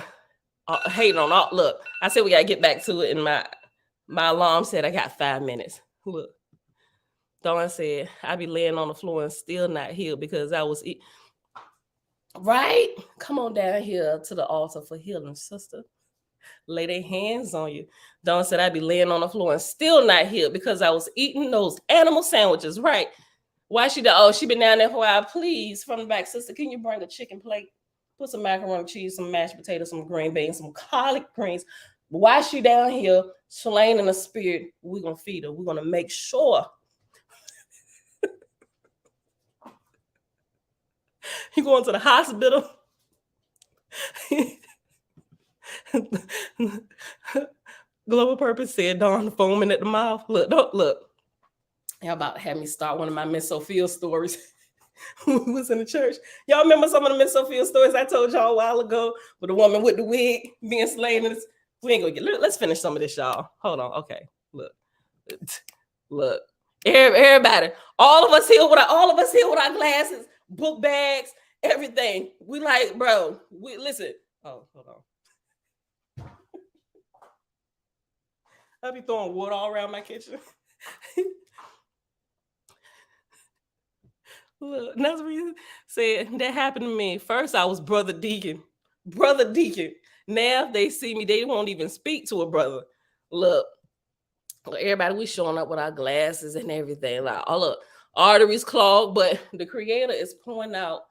Hating on all. Look, I said we got to get back to it, and my alarm said I got 5 minutes. Look. Dawn said, I be laying on the floor and still not healed because I was right? Come on down here to the altar for healing, sister. Lay their hands on you. Dawn said, I be laying on the floor and still not healed because I was eating those animal sandwiches, right? Why she been down there for a while. Please, from the back, sister, can you bring a chicken plate? Put some macaroni and cheese, some mashed potatoes, some green beans, some collard greens. Why she down here, slain in the spirit? We're going to feed her. We're going to make sure. You going to the hospital? Global Purpose said, Dawn foaming at the mouth. Look. Y'all about to have me start one of my Miss Sophia stories. Who was in the church? Y'all remember some of the Miss Sophia stories I told y'all a while ago with the woman with the wig being slain? We ain't gonna get. Let's finish some of this, y'all. Hold on. Okay. Look. Everybody. All of us here with our glasses, book bags, everything. We like, bro. We listen. Oh, hold on. I'll be throwing wood all around my kitchen. Look, Nazarene said that happened to me. First, I was brother deacon. Now, if they see me, they won't even speak to a brother. Look, everybody, we showing up with our glasses and everything. Like, oh, look, arteries clogged, but the Creator is pouring out.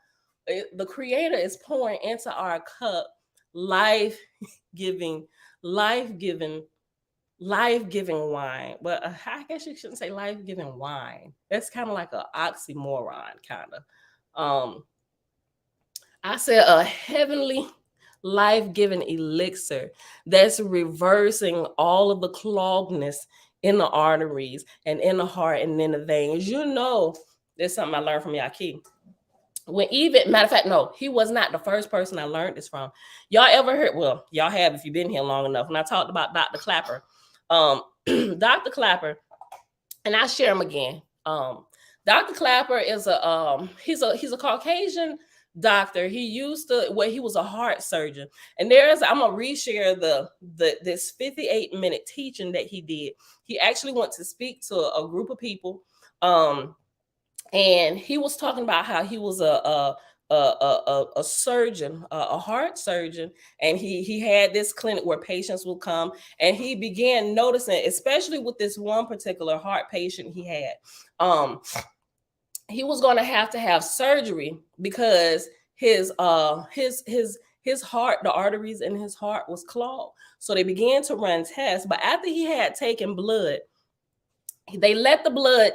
The Creator is pouring into our cup life-giving wine. But I guess you shouldn't say life-giving wine. That's kind of like an oxymoron, kind of. I said a heavenly life-giving elixir that's reversing all of the cloggedness in the arteries and in the heart and in the veins. You know, there's something I learned from Yaki. Matter of fact, no, he was not the first person I learned this from. Y'all ever heard? Well, y'all have if you've been here long enough. When I talked about Dr. Clapper, Dr. Clapper, and I share him again. Dr. Clapper is he's a Caucasian doctor. He was a heart surgeon. And I'm gonna reshare this 58-minute teaching that he did. He actually went to speak to a group of people. And he was talking about how he was a surgeon, a heart surgeon, and he had this clinic where patients would come, and he began noticing, especially with this one particular heart patient he had, he was going to have surgery because his heart, the arteries in his heart was clogged. So they began to run tests, but after he had taken blood, they let the blood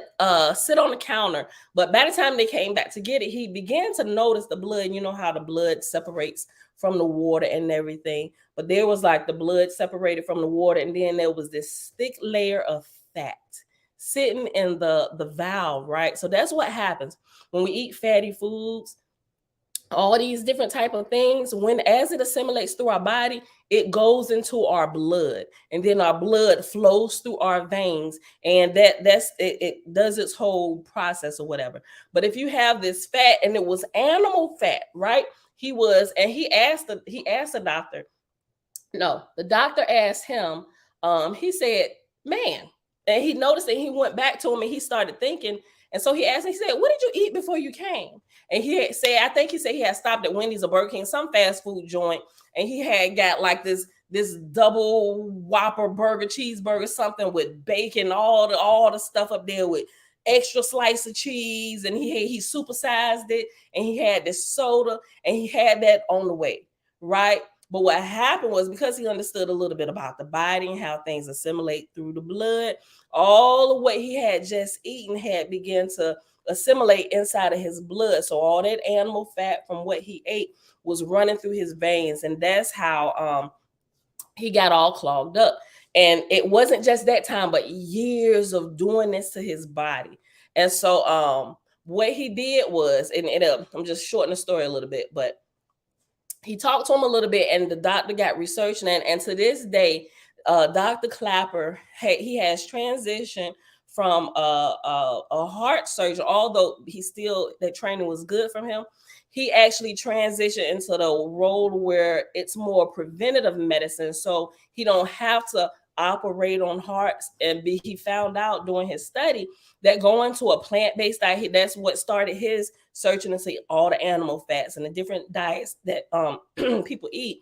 sit on the counter, but by the time they came back to get it, he began to notice the blood. You know how the blood separates from the water and everything, but there was like the blood separated from the water, and then there was this thick layer of fat sitting in the valve, right? So that's what happens when we eat fatty foods, all these different type of things. As it assimilates through our body, it goes into our blood, and then our blood flows through our veins, and it does its whole process or whatever. But if you have this fat, and it was animal fat, right? He asked the doctor. No, the doctor asked him. He said, "Man," and he noticed that he went back to him, and he started thinking, And so he asked me, he said, what did you eat before you came? And he had said, I think he said he had stopped at Wendy's or Burger King, some fast food joint, and he had got like this double Whopper burger, cheeseburger, something with bacon, all the stuff up there with extra slice of cheese, and he supersized it, and he had this soda, and he had that on the way, right? But what happened was, because he understood a little bit about the body and how things assimilate through the blood, all of what he had just eaten had begun to assimilate inside of his blood. So all that animal fat from what he ate was running through his veins, and that's how he got all clogged up. And it wasn't just that time, but years of doing this to his body. And so what he did was, and I'm just shortening the story a little bit, but he talked to him a little bit, and the doctor got researching, and to this day, Dr. Clapper, he has transitioned from a heart surgeon, although that training was good from him. He actually transitioned into the role where it's more preventative medicine, so he don't have to operate on hearts. And he found out during his study that going to a plant-based diet, that's what started his searching to see all the animal fats and the different diets that people eat.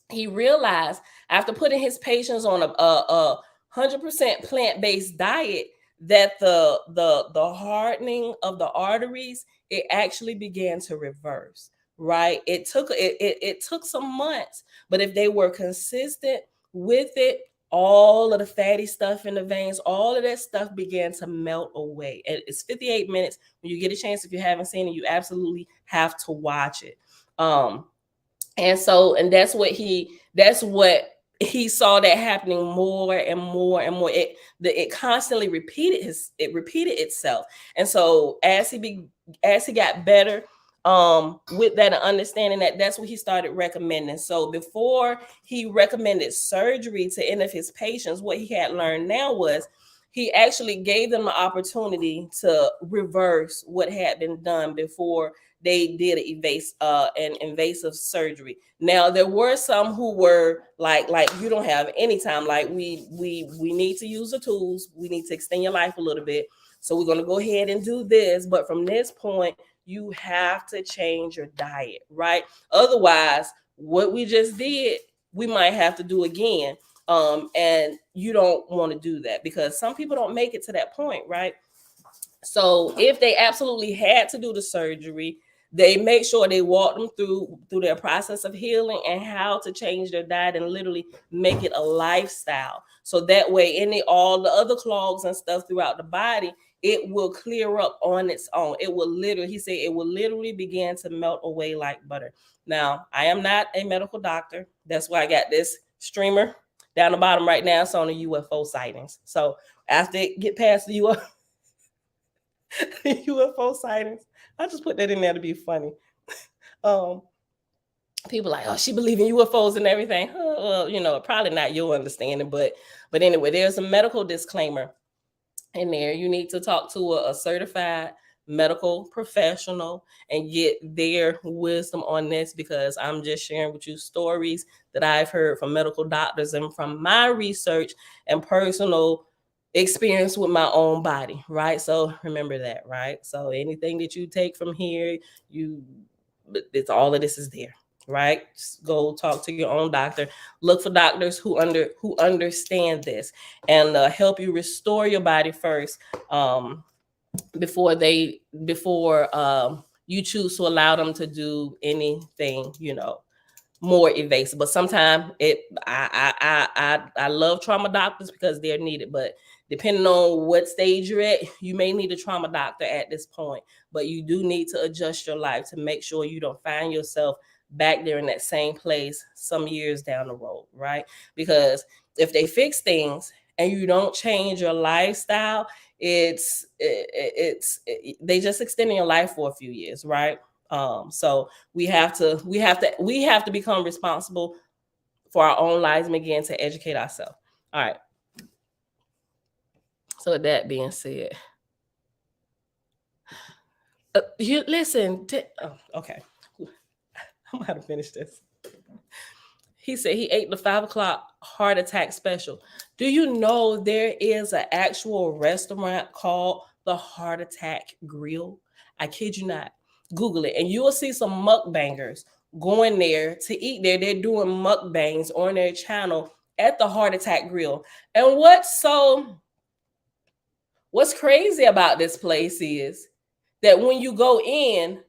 He realized, after putting his patients on a 100% plant-based diet, that the hardening of the arteries, it actually began to reverse, right? It took some months, but if they were consistent with it, all of the fatty stuff in the veins, all of that stuff began to melt away. And it's 58 minutes. When you get a chance, if you haven't seen it, you absolutely have to watch it. And that's what he saw, that happening more and more and more. It constantly repeated itself. And so as he got better, with that understanding, that's what he started recommending. So before he recommended surgery to any of his patients, what he had learned now was he actually gave them the opportunity to reverse what had been done before they did an invasive surgery. Now, there were some who were like you don't have any time. Like we need to use the tools. We need to extend your life a little bit. So we're going to go ahead and do this. But from this point, you have to change your diet, right? Otherwise, what we just did, we might have to do again. And you don't want to do that, because some people don't make it to that point, right? So if they absolutely had to do the surgery, they make sure they walk them through their process of healing and how to change their diet and literally make it a lifestyle. So that way, all the other clogs and stuff throughout the body, it will clear up on its own. He said it will literally begin to melt away like butter. Now, I am not a medical doctor. That's why I got this streamer down the bottom right now. It's on the UFO sightings. So after it get past the UFO sightings, I just put that in there to be funny. People like, oh, she believe in UFOs and everything. Well, probably not your understanding, but anyway, there's a medical disclaimer in there. You need to talk to a certified medical professional and get their wisdom on this, because I'm just sharing with you stories that I've heard from medical doctors and from my research and personal experience with my own body, right? So remember that, right? So anything that you take from here, it's all of this is there, right? Just go talk to your own doctor. Look for doctors who understand this and help you restore your body first, before you choose to allow them to do anything, more invasive. But sometimes I love trauma doctors because they're needed, but depending on what stage you're at, you may need a trauma doctor at this point. But you do need to adjust your life to make sure you don't find yourself back there in that same place some years down the road, right? Because if they fix things and you don't change your lifestyle, they just extending your life for a few years, right? So we have to become responsible for our own lives and begin to educate ourselves. All right. So with that being said, you listen. Okay, I'm gonna finish this. He said he ate the 5 o'clock heart attack special. Do you know there is an actual restaurant called the heart attack grill. I kid you not. Google it, and you will see some mukbangers going there to eat there. They're doing mukbangs on their channel at the heart attack grill. And what's crazy about this place is that when you go in,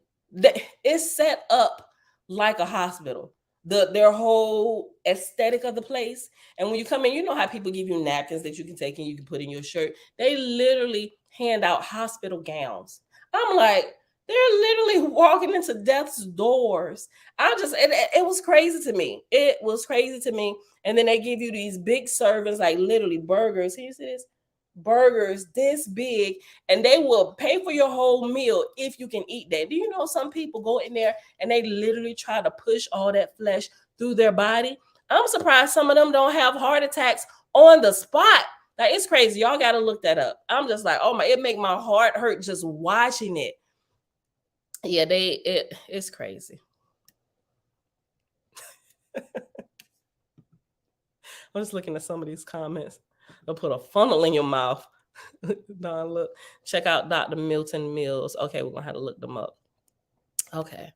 it's set up like a hospital. Their whole aesthetic of the place. And when you come in, you know how people give you napkins that you can take and you can put in your shirt. They literally hand out hospital gowns. I'm like, they're literally walking into death's doors. It was crazy to me. It was crazy to me. And then they give you these big servings, like literally burgers. Here, you see this? Burgers this big, and they will pay for your whole meal if you can eat that. Do you know some people go in there and they literally try to push all that flesh through their body? I'm surprised some of them don't have heart attacks on the spot. Like, it's crazy. Y'all got to look that up. I'm just like, oh my, it make my heart hurt just watching it. Yeah, it's crazy. I'm just looking at some of these comments. They'll put a funnel in your mouth. Don, look, check out Dr. Milton Mills. Okay, we're gonna have to look them up. Okay,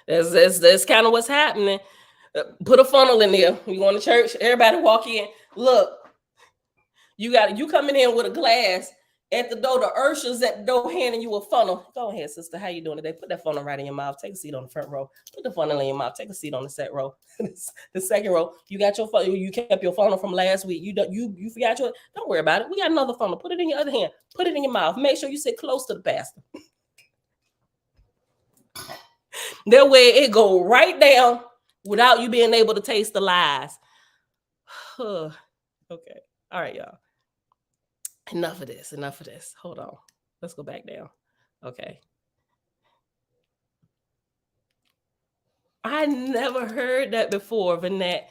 that's kind of what's happening. Put a funnel in there. You going to church? Everybody walk in. Look, you coming in with a glass at the door. The ushers at the door handing you a funnel. Go ahead, sister. How you doing today? Put that funnel right in your mouth. Take a seat on the front row. Put the funnel in your mouth. Take a seat on the second row. The second row. You got your funnel. You kept your funnel from last week. You forgot your. Don't worry about it. We got another funnel. Put it in your other hand. Put it in your mouth. Make sure you sit close to the pastor. That way it go right down without you being able to taste the lies. Okay. All right, y'all. Enough of this. Hold on. Let's go back down. Okay. I never heard that before, Vanette.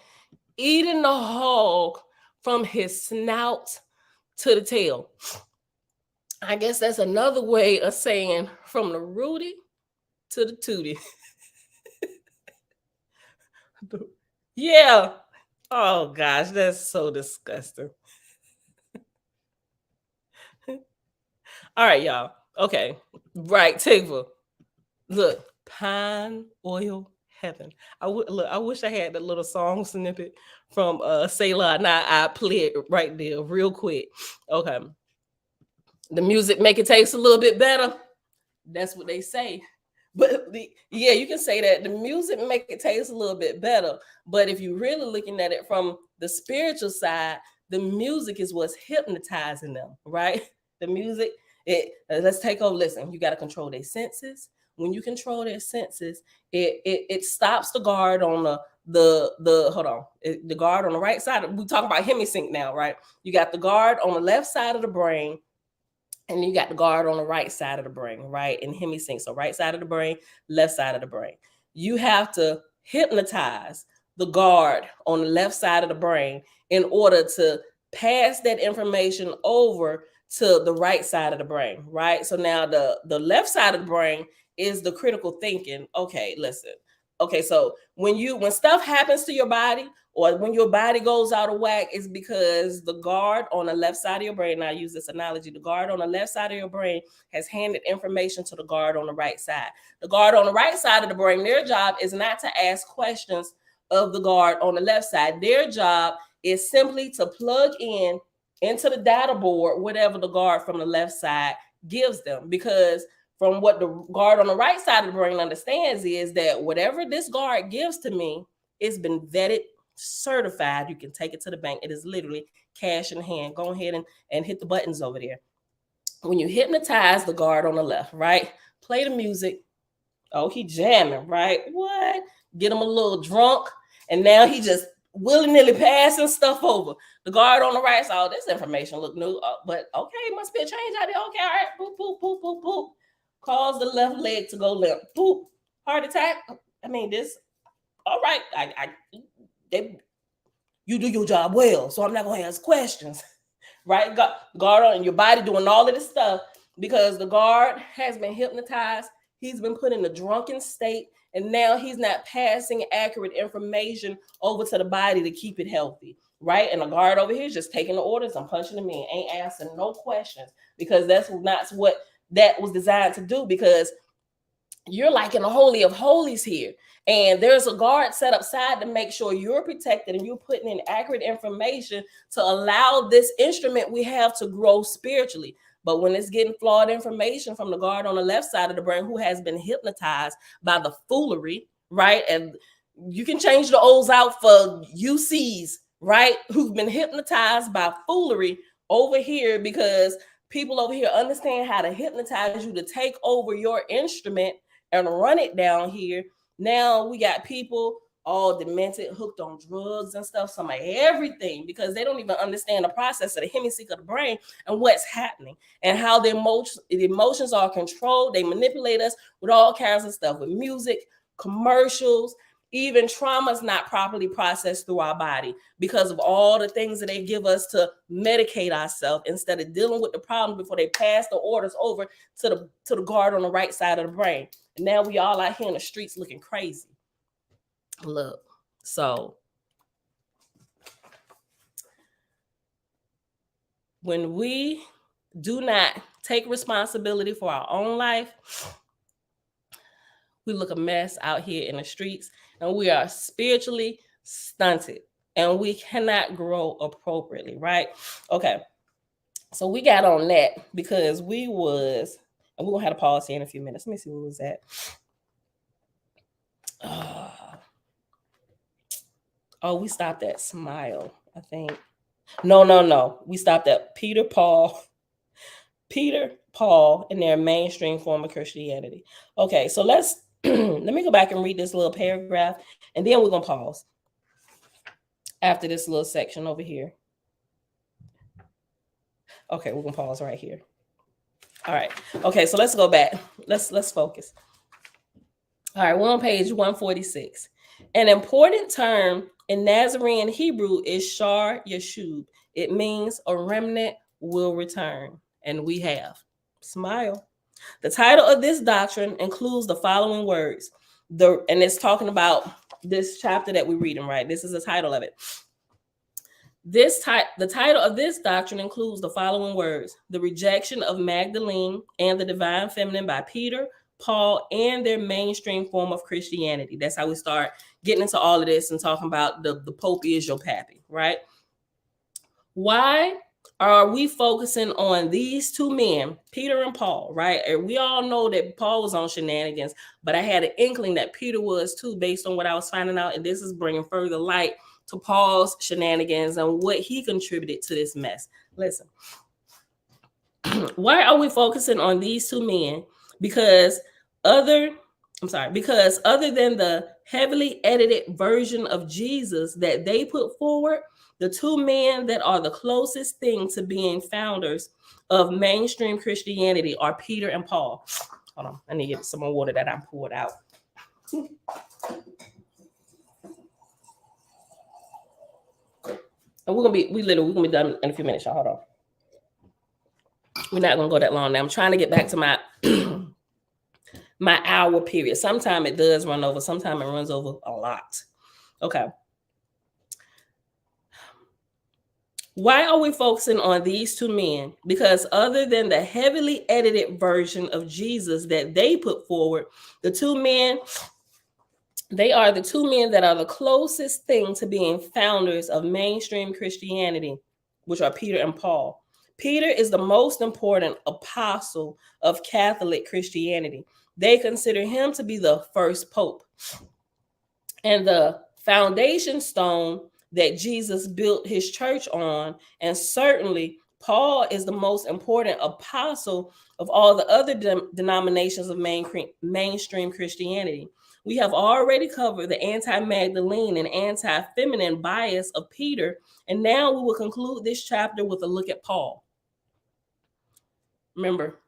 Eating the hog from his snout to the tail. I guess that's another way of saying from the Rudy to the Tootie. Yeah. Oh gosh, that's so disgusting. All right, y'all. Okay. Right, Tigva. Look, pine oil heaven. I wish I had the little song snippet from Selah. Now I play it right there real quick. Okay. The music make it taste a little bit better. That's what they say. But yeah, you can say that the music make it taste a little bit better. But if you're really looking at it from the spiritual side, the music is what's hypnotizing them, right? The music, let's take over. Listen, you got to control their senses. When you control their senses, it stops the guard on the guard on the right side. We talk about hemisync now, right? You got the guard on the left side of the brain, and you got the guard on the right side of the brain, right? In hemisync. So right side of the brain, left side of the brain. You have to hypnotize the guard on the left side of the brain in order to pass that information over to the right side of the brain, right? So now the left side of the brain is the critical thinking. Okay, listen. Okay, so when stuff happens to your body, or when your body goes out of whack, it's because the guard on the left side of your brain, I use this analogy, the guard on the left side of your brain has handed information to the guard on the right side. The guard on the right side of the brain, their job is not to ask questions of the guard on the left side. Their job is simply to plug in into the data board whatever the guard from the left side gives them, because from what the guard on the right side of the brain understands is that whatever this guard gives to me, it's been vetted, certified. You can take it to the bank. It is literally cash in hand. Go ahead and hit the buttons over there. When you hypnotize the guard on the left, right? Play the music. Oh, he jamming, right? What? Get him a little drunk, and now he just willy-nilly passing stuff over. The guard on the right side, oh, this information look new, but okay, must be a change out there. Okay, all right, boop, boop, boop, boop, boop. Cause the left leg to go limp. Boop. Heart attack. I mean, this. All right. You do your job well, so I'm not gonna ask questions. Right? Guard on your body doing all of this stuff because the guard has been hypnotized. He's been put in a drunken state, and now he's not passing accurate information over to the body to keep it healthy. right? And the guard over here is just taking the orders and punching them in, ain't asking no questions, because that's not what that was designed to do, because you're like in the holy of holies here, and there's a guard set up side to make sure you're protected and you're putting in accurate information to allow this instrument we have to grow spiritually. But when it's getting flawed information from the guard on the left side of the brain, who has been hypnotized by the foolery, right? And you can change the O's out for UCs, right? Who've been hypnotized by foolery over here, because people over here understand how to hypnotize you to take over your instrument and run it down here. Now we got people all demented, hooked on drugs and stuff, some of everything, because they don't even understand the process of the hemisphere of the brain and what's happening, and how the emotions are controlled. They manipulate us with all kinds of stuff, with music, commercials, even trauma's not properly processed through our body because of all the things that they give us to medicate ourselves, instead of dealing with the problem before they pass the orders over to the guard on the right side of the brain. And now we all out here in the streets looking crazy. Look, so when we do not take responsibility for our own life, we look a mess out here in the streets, and we are spiritually stunted, and we cannot grow appropriately, right? Okay, so we got on that because we was, and we're gonna have to pause here in a few minutes. Let me see where was that. Oh, we stopped at Smile, I think. No. We stopped at Peter, Paul, and their mainstream form of Christianity. Okay, so let's let me go back and read this little paragraph, and then we're gonna pause after this little section over here. Okay, we're gonna pause right here. All right. Okay, so let's go back. Let's focus. All right, we're on page 146. An important term in Nazarene Hebrew is Shar Yeshub. It means a remnant will return, and we have. Smile. The title of this doctrine includes the following words. And it's talking about this chapter that we're reading, right? This is the title of it. The title of this doctrine includes the following words: the rejection of Magdalene and the divine feminine by Peter, Paul, and their mainstream form of Christianity. That's how we start getting into all of this and talking about the Pope is your pappy, right? Why are we focusing on these two men, Peter and Paul, right? And we all know that Paul was on shenanigans, but I had an inkling that Peter was too, based on what I was finding out. And this is bringing further light to Paul's shenanigans and what he contributed to this mess. Listen, why are we focusing on these two men? Because other than the heavily edited version of Jesus that they put forward, the two men that are the closest thing to being founders of mainstream Christianity are Peter and Paul. Hold on, I need to get some more water that I poured out. And we're gonna be done in a few minutes, y'all. Hold on. We're not gonna go that long now. I'm trying to get back to my my hour period. Sometimes it does run over, sometimes it runs over a lot. Okay. Why are we focusing on these two men? Because other than the heavily edited version of Jesus that they put forward, they are the two men that are the closest thing to being founders of mainstream Christianity, which are Peter and Paul. Peter is the most important apostle of Catholic Christianity. They consider him to be the first pope. And the foundation stone that Jesus built his church on. And certainly Paul is the most important apostle of all the other denominations of mainstream Christianity. We have already covered the anti-Magdalene and anti-feminine bias of Peter, and now we will conclude this chapter with a look at Paul. Remember,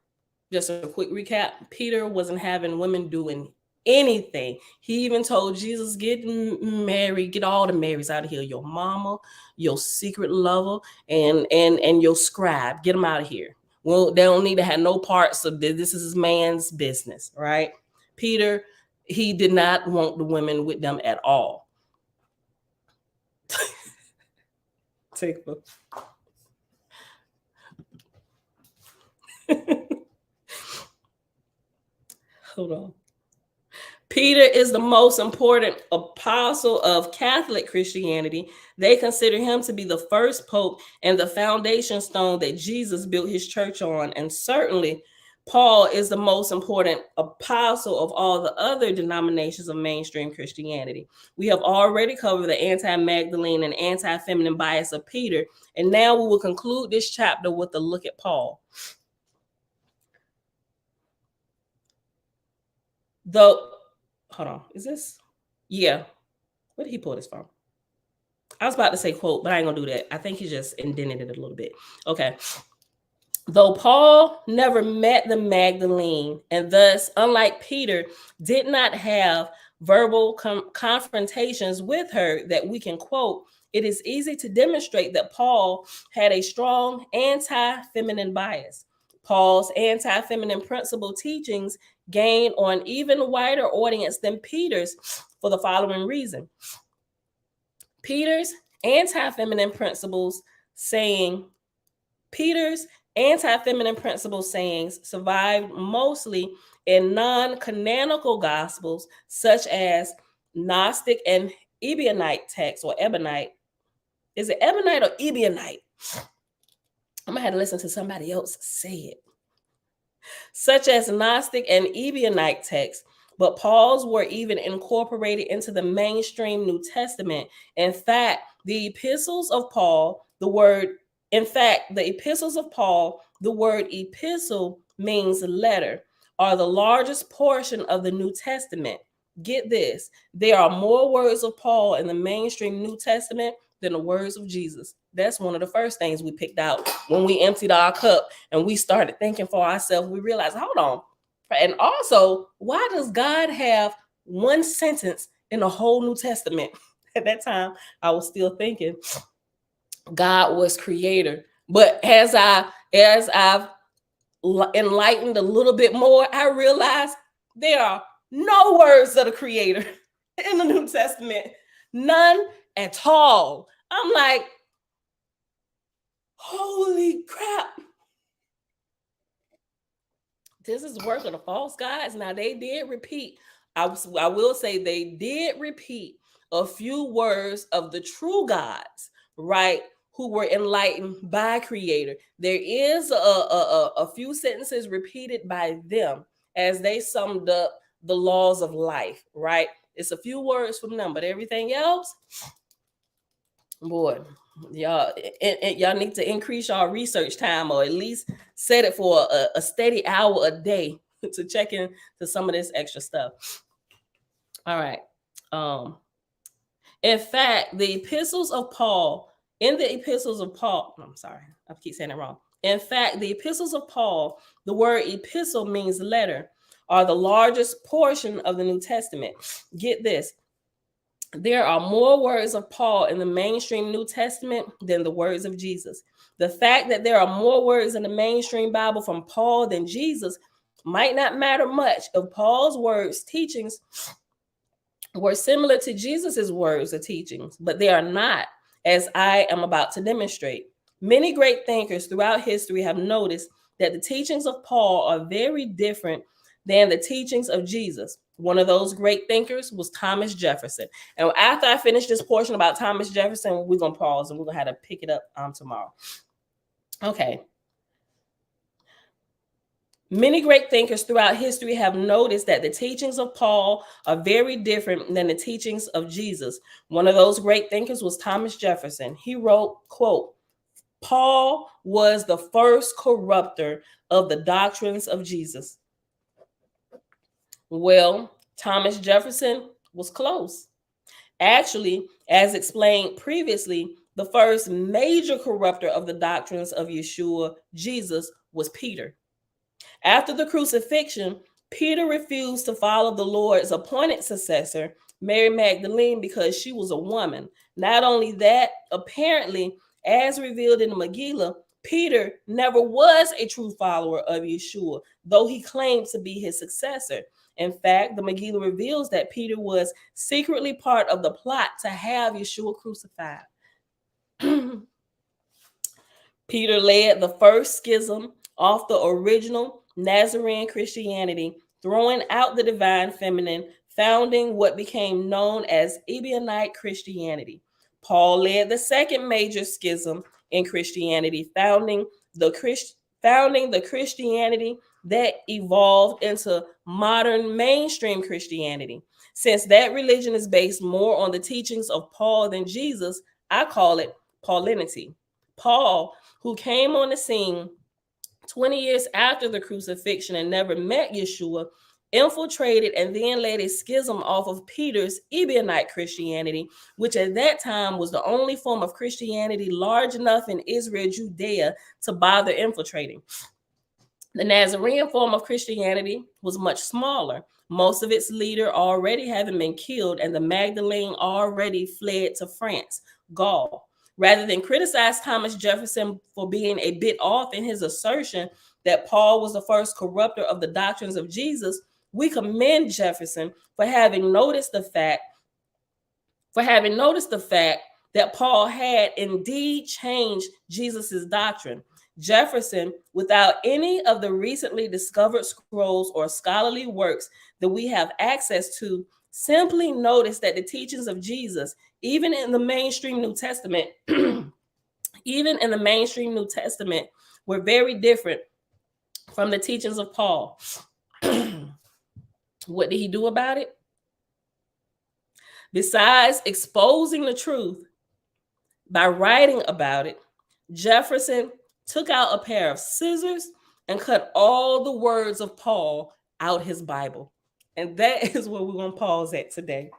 just a quick recap, Peter wasn't having women doing anything. He even told Jesus, get married, get all the Marys out of here, your mama, your secret lover, and your scribe, get them out of here. Well, they don't need to have no parts of this. This is his man's business, right? Peter, he did not want the women with them at all. Take a hold on. Peter is the most important apostle of Catholic Christianity. They consider him to be the first pope and the foundation stone that Jesus built his church on. And certainly, Paul is the most important apostle of all the other denominations of mainstream Christianity. We have already covered the anti-Magdalene and anti-feminine bias of Peter, and now we will conclude this chapter with a look at Paul. Though, hold on, is this? Yeah. Where did he pull this from? I was about to say quote, but I ain't gonna do that. I think he just indented it a little bit. Okay. Though Paul never met the Magdalene, and thus, unlike Peter, did not have verbal confrontations with her that we can quote, it is easy to demonstrate that Paul had a strong anti-feminine bias. Paul's anti-feminine principle teachings gained on even wider audience than Peter's for the following reason. Peter's anti-feminine principles sayings survived mostly in non-canonical gospels such as Gnostic and Ebionite texts, or Ebonite. Is it Ebonite or Ebionite? I'm gonna have to listen to somebody else say it. Such as Gnostic and Ebionite texts, but Paul's were even incorporated into the mainstream New Testament. In fact, the epistles of Paul, the word epistle means letter, are the largest portion of the New Testament. Get this, there are more words of Paul in the mainstream New Testament than the words of Jesus. That's one of the first things we picked out when we emptied our cup and we started thinking for ourselves. We realized, hold on. And also, why does God have one sentence in the whole New Testament? At that time, I was still thinking God was creator. But as I've enlightened a little bit more, I realized there are no words of the creator in the New Testament. None at all. I'm like, holy crap. This is the work of the false gods. Now, they did repeat. I will say they did repeat a few words of the true gods, right, who were enlightened by creator. There is a few sentences repeated by them as they summed up the laws of life, right? It's a few words from them, but everything else, boy, y'all need to increase your research time, or at least set it for a steady hour a day to check into some of this extra stuff. All right. In fact, the epistles of Paul, I'm sorry, I keep saying it wrong. In fact, the epistles of Paul, the word epistle means letter, are the largest portion of the New Testament. Get this. There are more words of Paul in the mainstream New Testament than the words of Jesus. The fact that there are more words in the mainstream Bible from Paul than Jesus might not matter much if Paul's words, teachings were similar to Jesus's words or teachings, but they are not, as I am about to demonstrate. Many great thinkers throughout history have noticed that the teachings of Paul are very different than the teachings of Jesus. One of those great thinkers was Thomas Jefferson. And after I finish this portion about Thomas Jefferson, we're going to pause and we're going to have to pick it up tomorrow. Okay. Many great thinkers throughout history have noticed that the teachings of Paul are very different than the teachings of Jesus. One of those great thinkers was Thomas Jefferson. He wrote, quote, Paul was the first corrupter of the doctrines of Jesus. Well, Thomas Jefferson was close. Actually, as explained previously, the first major corrupter of the doctrines of Yeshua, Jesus, was Peter. After the crucifixion, Peter refused to follow the Lord's appointed successor, Mary Magdalene, because she was a woman. Not only that, apparently, as revealed in the Megillah, Peter never was a true follower of Yeshua, though he claimed to be his successor. In fact, the Megillah reveals that Peter was secretly part of the plot to have Yeshua crucified. Peter led the first schism off the original Nazarene Christianity, throwing out the divine feminine, founding what became known as Ebionite Christianity. Paul led the second major schism in Christianity, founding the Christianity that evolved into modern mainstream Christianity. Since that religion is based more on the teachings of Paul than Jesus, I call it Paulinity. Paul, who came on the scene 20 years after the crucifixion and never met Yeshua, infiltrated and then led a schism off of Peter's Ebionite Christianity, which at that time was the only form of Christianity large enough in Israel, Judea, to bother infiltrating. The Nazarene form of Christianity was much smaller, most of its leader already having been killed, and the Magdalene already fled to France, Gaul. Rather than criticize Thomas Jefferson for being a bit off in his assertion that Paul was the first corrupter of the doctrines of Jesus, we commend Jefferson for having noticed the fact that Paul had indeed changed Jesus's doctrine. Jefferson, without any of the recently discovered scrolls or scholarly works that we have access to, simply noticed that the teachings of Jesus, even in the mainstream New Testament, were very different from the teachings of Paul. What did he do about it? Besides exposing the truth by writing about it, Jefferson took out a pair of scissors and cut all the words of Paul out his Bible. And that is where we're going to pause at today.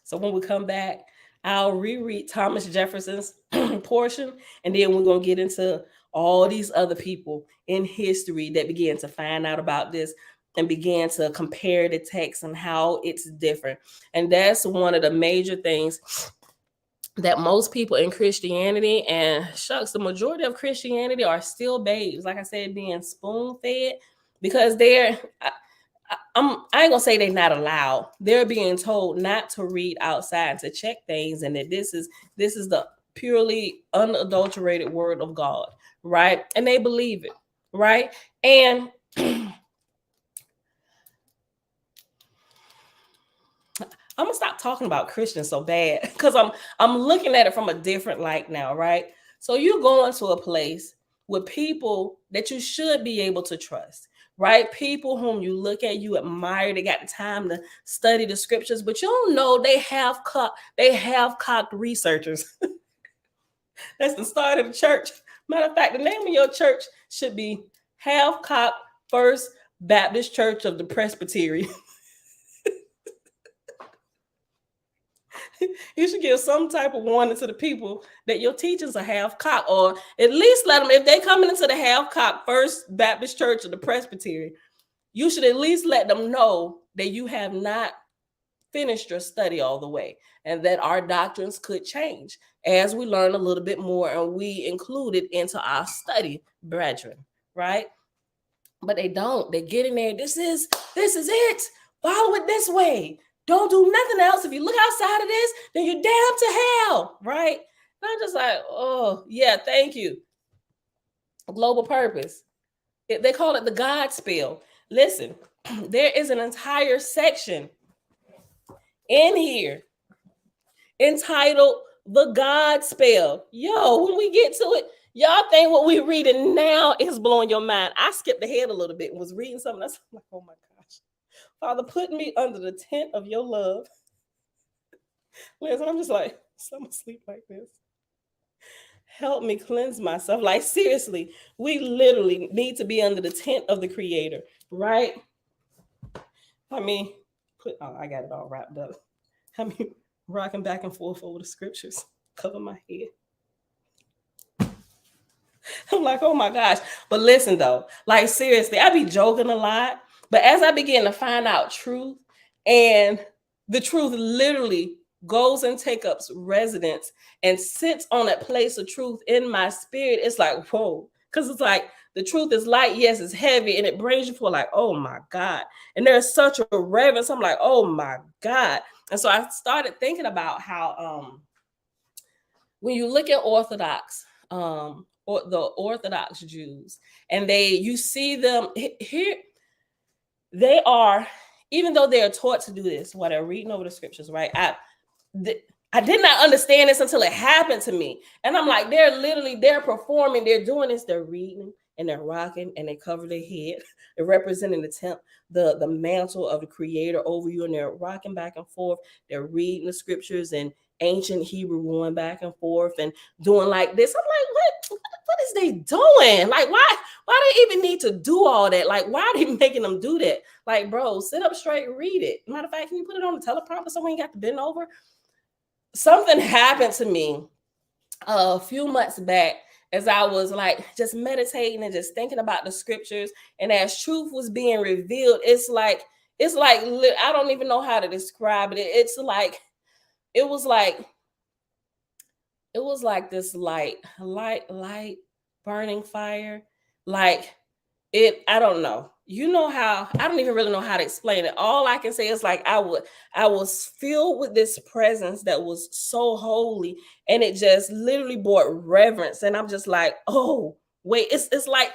So when we come back, I'll reread Thomas Jefferson's portion, and then we're going to get into all these other people in history that began to find out about this and began to compare the text and how it's different. And that's one of the major things that most people in Christianity, and shucks, the majority of Christianity are still babes, like I said, being spoon-fed, because they're... I ain't gonna say they're not allowed. They're being told not to read outside and to check things, and that this is the purely unadulterated word of God, right? And they believe it, right? And I'm gonna stop talking about Christians so bad because I'm looking at it from a different light now, right? So you're going to a place with people that you should be able to trust, right? People whom you look at, you admire, they got the time to study the scriptures, but you don't know they have cocked researchers. That's the start of the church. Matter of fact, the name of your church should be Half-Cocked First Baptist Church of the Presbytery. You should give some type of warning to the people that your teachings are half-cocked, or at least let them, if they coming into the Half-Cocked First Baptist Church of the Presbytery, you should at least let them know that you have not finished your study all the way, and that our doctrines could change as we learn a little bit more and we include it into our study, brethren, right? But they don't. They get in there. This is it. Follow it this way. Don't do nothing else. If you look outside of this, then you're damned to hell, right? And I'm just like, oh, yeah, thank you. Global purpose. They call it the God spell. Listen, there is an entire section in here entitled the God spell. Yo, when we get to it, y'all think what we're reading now is blowing your mind. I skipped ahead a little bit and was reading something else. I'm like, oh my gosh. Father, put me under the tent of your love. Listen, I'm just like, I'm asleep like this. Help me cleanse myself. Like, seriously, we literally need to be under the tent of the Creator, right? I mean, I got it all wrapped up. I mean, rocking back and forth over the scriptures, cover my head. I'm like, oh my gosh. But listen though, like seriously, I be joking a lot. But as I begin to find out truth, and the truth literally goes and takes up residence and sits on that place of truth in my spirit, it's like, whoa. Because it's like The truth is light, yes, it's heavy, and it brings you for like, oh my God. And there's such a reverence. I'm like, oh my God. And so I started thinking about how when you look at Orthodox, or the Orthodox Jews, and you see them here, they are, even though they are taught to do this, while they're reading over the scriptures, right? I did not understand this until it happened to me. And I'm like, they're performing, they're doing this, they're reading and they're rocking and they cover their head. They're representing the mantle of the Creator over you, and they're rocking back and forth. They're reading the scriptures in ancient Hebrew, going back and forth and doing like this. I'm like, what is they doing? Like, why they even need to do all that? Like, why are they making them do that? Like, bro, sit up straight, read it. Matter of fact, can you put it on the teleprompter so we ain't got to bend over? Something happened to me a few months back as I was like just meditating and just thinking about the scriptures, and as truth was being revealed, it's like I don't even know how to describe it. It's like it was like this light burning fire, like it, I don't know. You know how, I don't even really know how to explain it. All I can say is like I was filled with this presence that was so holy, and it just literally brought reverence. And I'm just like, oh wait, it's like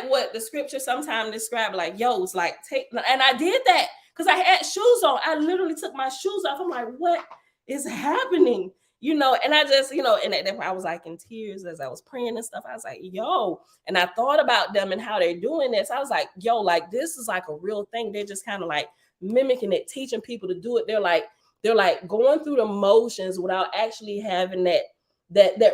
what the scripture sometimes describe, like, yo, it's like take, and I did that because I had shoes on. I literally took my shoes off. I'm like, what is happening? And I just, and I was like in tears as I was praying and stuff. I was like, yo, and I thought about them and how they're doing this. I was like, yo, like this is like a real thing. They're just kind of like mimicking it, teaching people to do it. They're like going through the motions without actually having that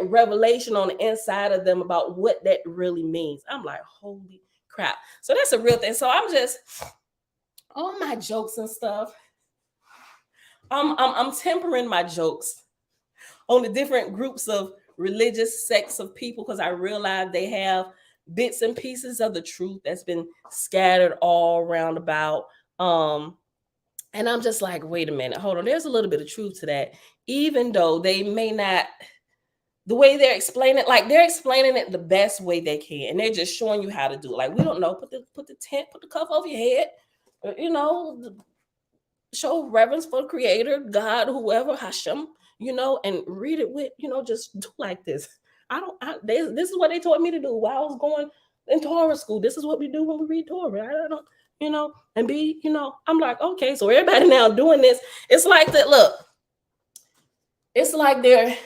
revelation on the inside of them about what that really means. I'm like, holy crap. So that's a real thing. So I'm just, all my jokes and stuff, I'm tempering my jokes on the different groups of religious sects of people, because I realize they have bits and pieces of the truth that's been scattered all around about. And I'm just like, wait a minute, hold on. There's a little bit of truth to that, even though they may not, the way they're explaining it, like they're explaining it the best way they can, and they're just showing you how to do it. Like, we don't know, put the tent, put the cover over your head, show reverence for the Creator, God, whoever, Hashem, and read it with, just do like this. This is what they taught me to do while I was going in Torah school. This is what we do when we read Torah. I don't, and be, I'm like, okay, so everybody now doing this. It's like that. Look, it's like they're,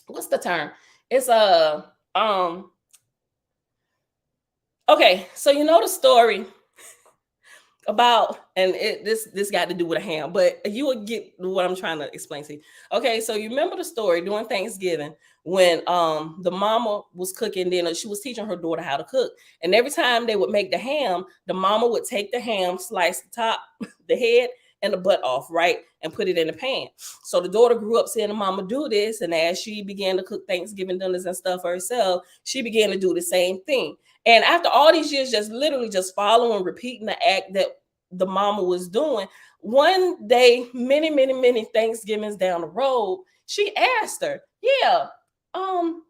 what's the term? It's okay. So the story about, and this got to do with a ham, but you will get what I'm trying to explain to you. Okay, so you remember the story during Thanksgiving when the mama was cooking dinner. She was teaching her daughter how to cook, and every time they would make the ham, the mama would take the ham, slice the top, the head, and the butt off, right, and put it in the pan. So the daughter grew up seeing the mama do this, and as she began to cook Thanksgiving dinners and stuff for herself, she began to do the same thing. And after all these years, just literally just following, repeating the act that the mama was doing, one day, many Thanksgivings down the road, she asked her, yeah, the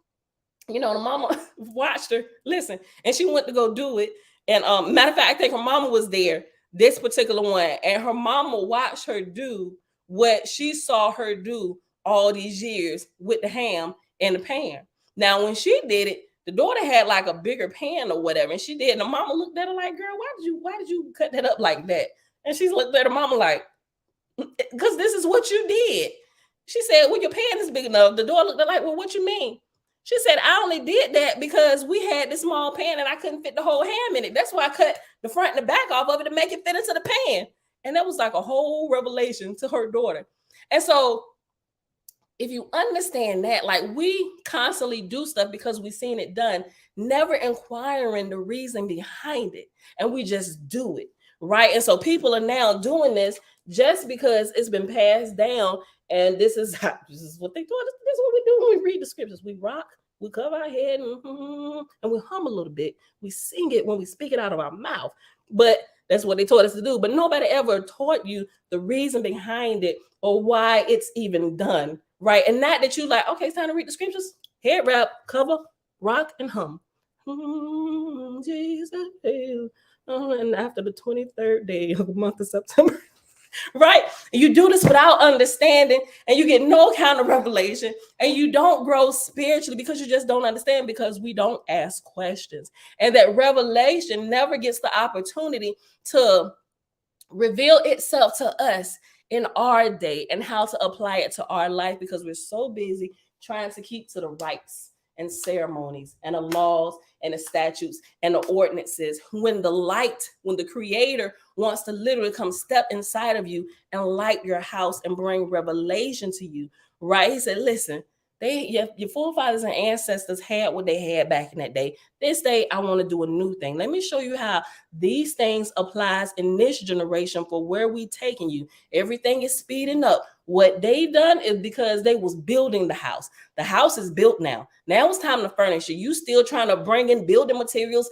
mama watched her, listen, and she went to go do it. And matter of fact, I think her mama was there, this particular one, and her mama watched her do what she saw her do all these years with the ham in the pan. Now, when she did it, the daughter had like a bigger pan or whatever, and she did. And the mama looked at her like, girl, why did you cut that up like that? And she's looked at her mama like, because this is what you did. She said, well, your pan is big enough. The daughter looked at her like, well, what you mean? She said, I only did that because we had this small pan and I couldn't fit the whole ham in it. That's why I cut the front and the back off of it to make it fit into the pan. And that was like a whole revelation to her daughter. And so if you understand that, like, we constantly do stuff because we've seen it done, never inquiring the reason behind it. And we just do it, right? And so people are now doing this just because it's been passed down. And this is what they taught us. This is what we do when we read the scriptures. We rock, we cover our head, and we hum a little bit. We sing it when we speak it out of our mouth. But that's what they taught us to do. But nobody ever taught you the reason behind it or why it's even done. Right. And not that you like, okay, it's time to read the scriptures, head wrap, cover, rock, and hum. Jesus. And after the 23rd day of the month of September, right? You do this without understanding, and you get no kind of revelation, and you don't grow spiritually because you just don't understand, because we don't ask questions. And that revelation never gets the opportunity to reveal itself to us in our day and how to apply it to our life, because we're so busy trying to keep to the rites and ceremonies and the laws and the statutes and the ordinances, when the creator wants to literally come step inside of you and light your house and bring revelation to you, right? He said, listen, your forefathers and ancestors had what they had back in that day. This day, I want to do a new thing. Let me show you how these things applies in this generation for where we taking you. Everything is speeding up. What they done is because they was building the house. The house is built now. Now it's time to furnish it. You still trying to bring in building materials,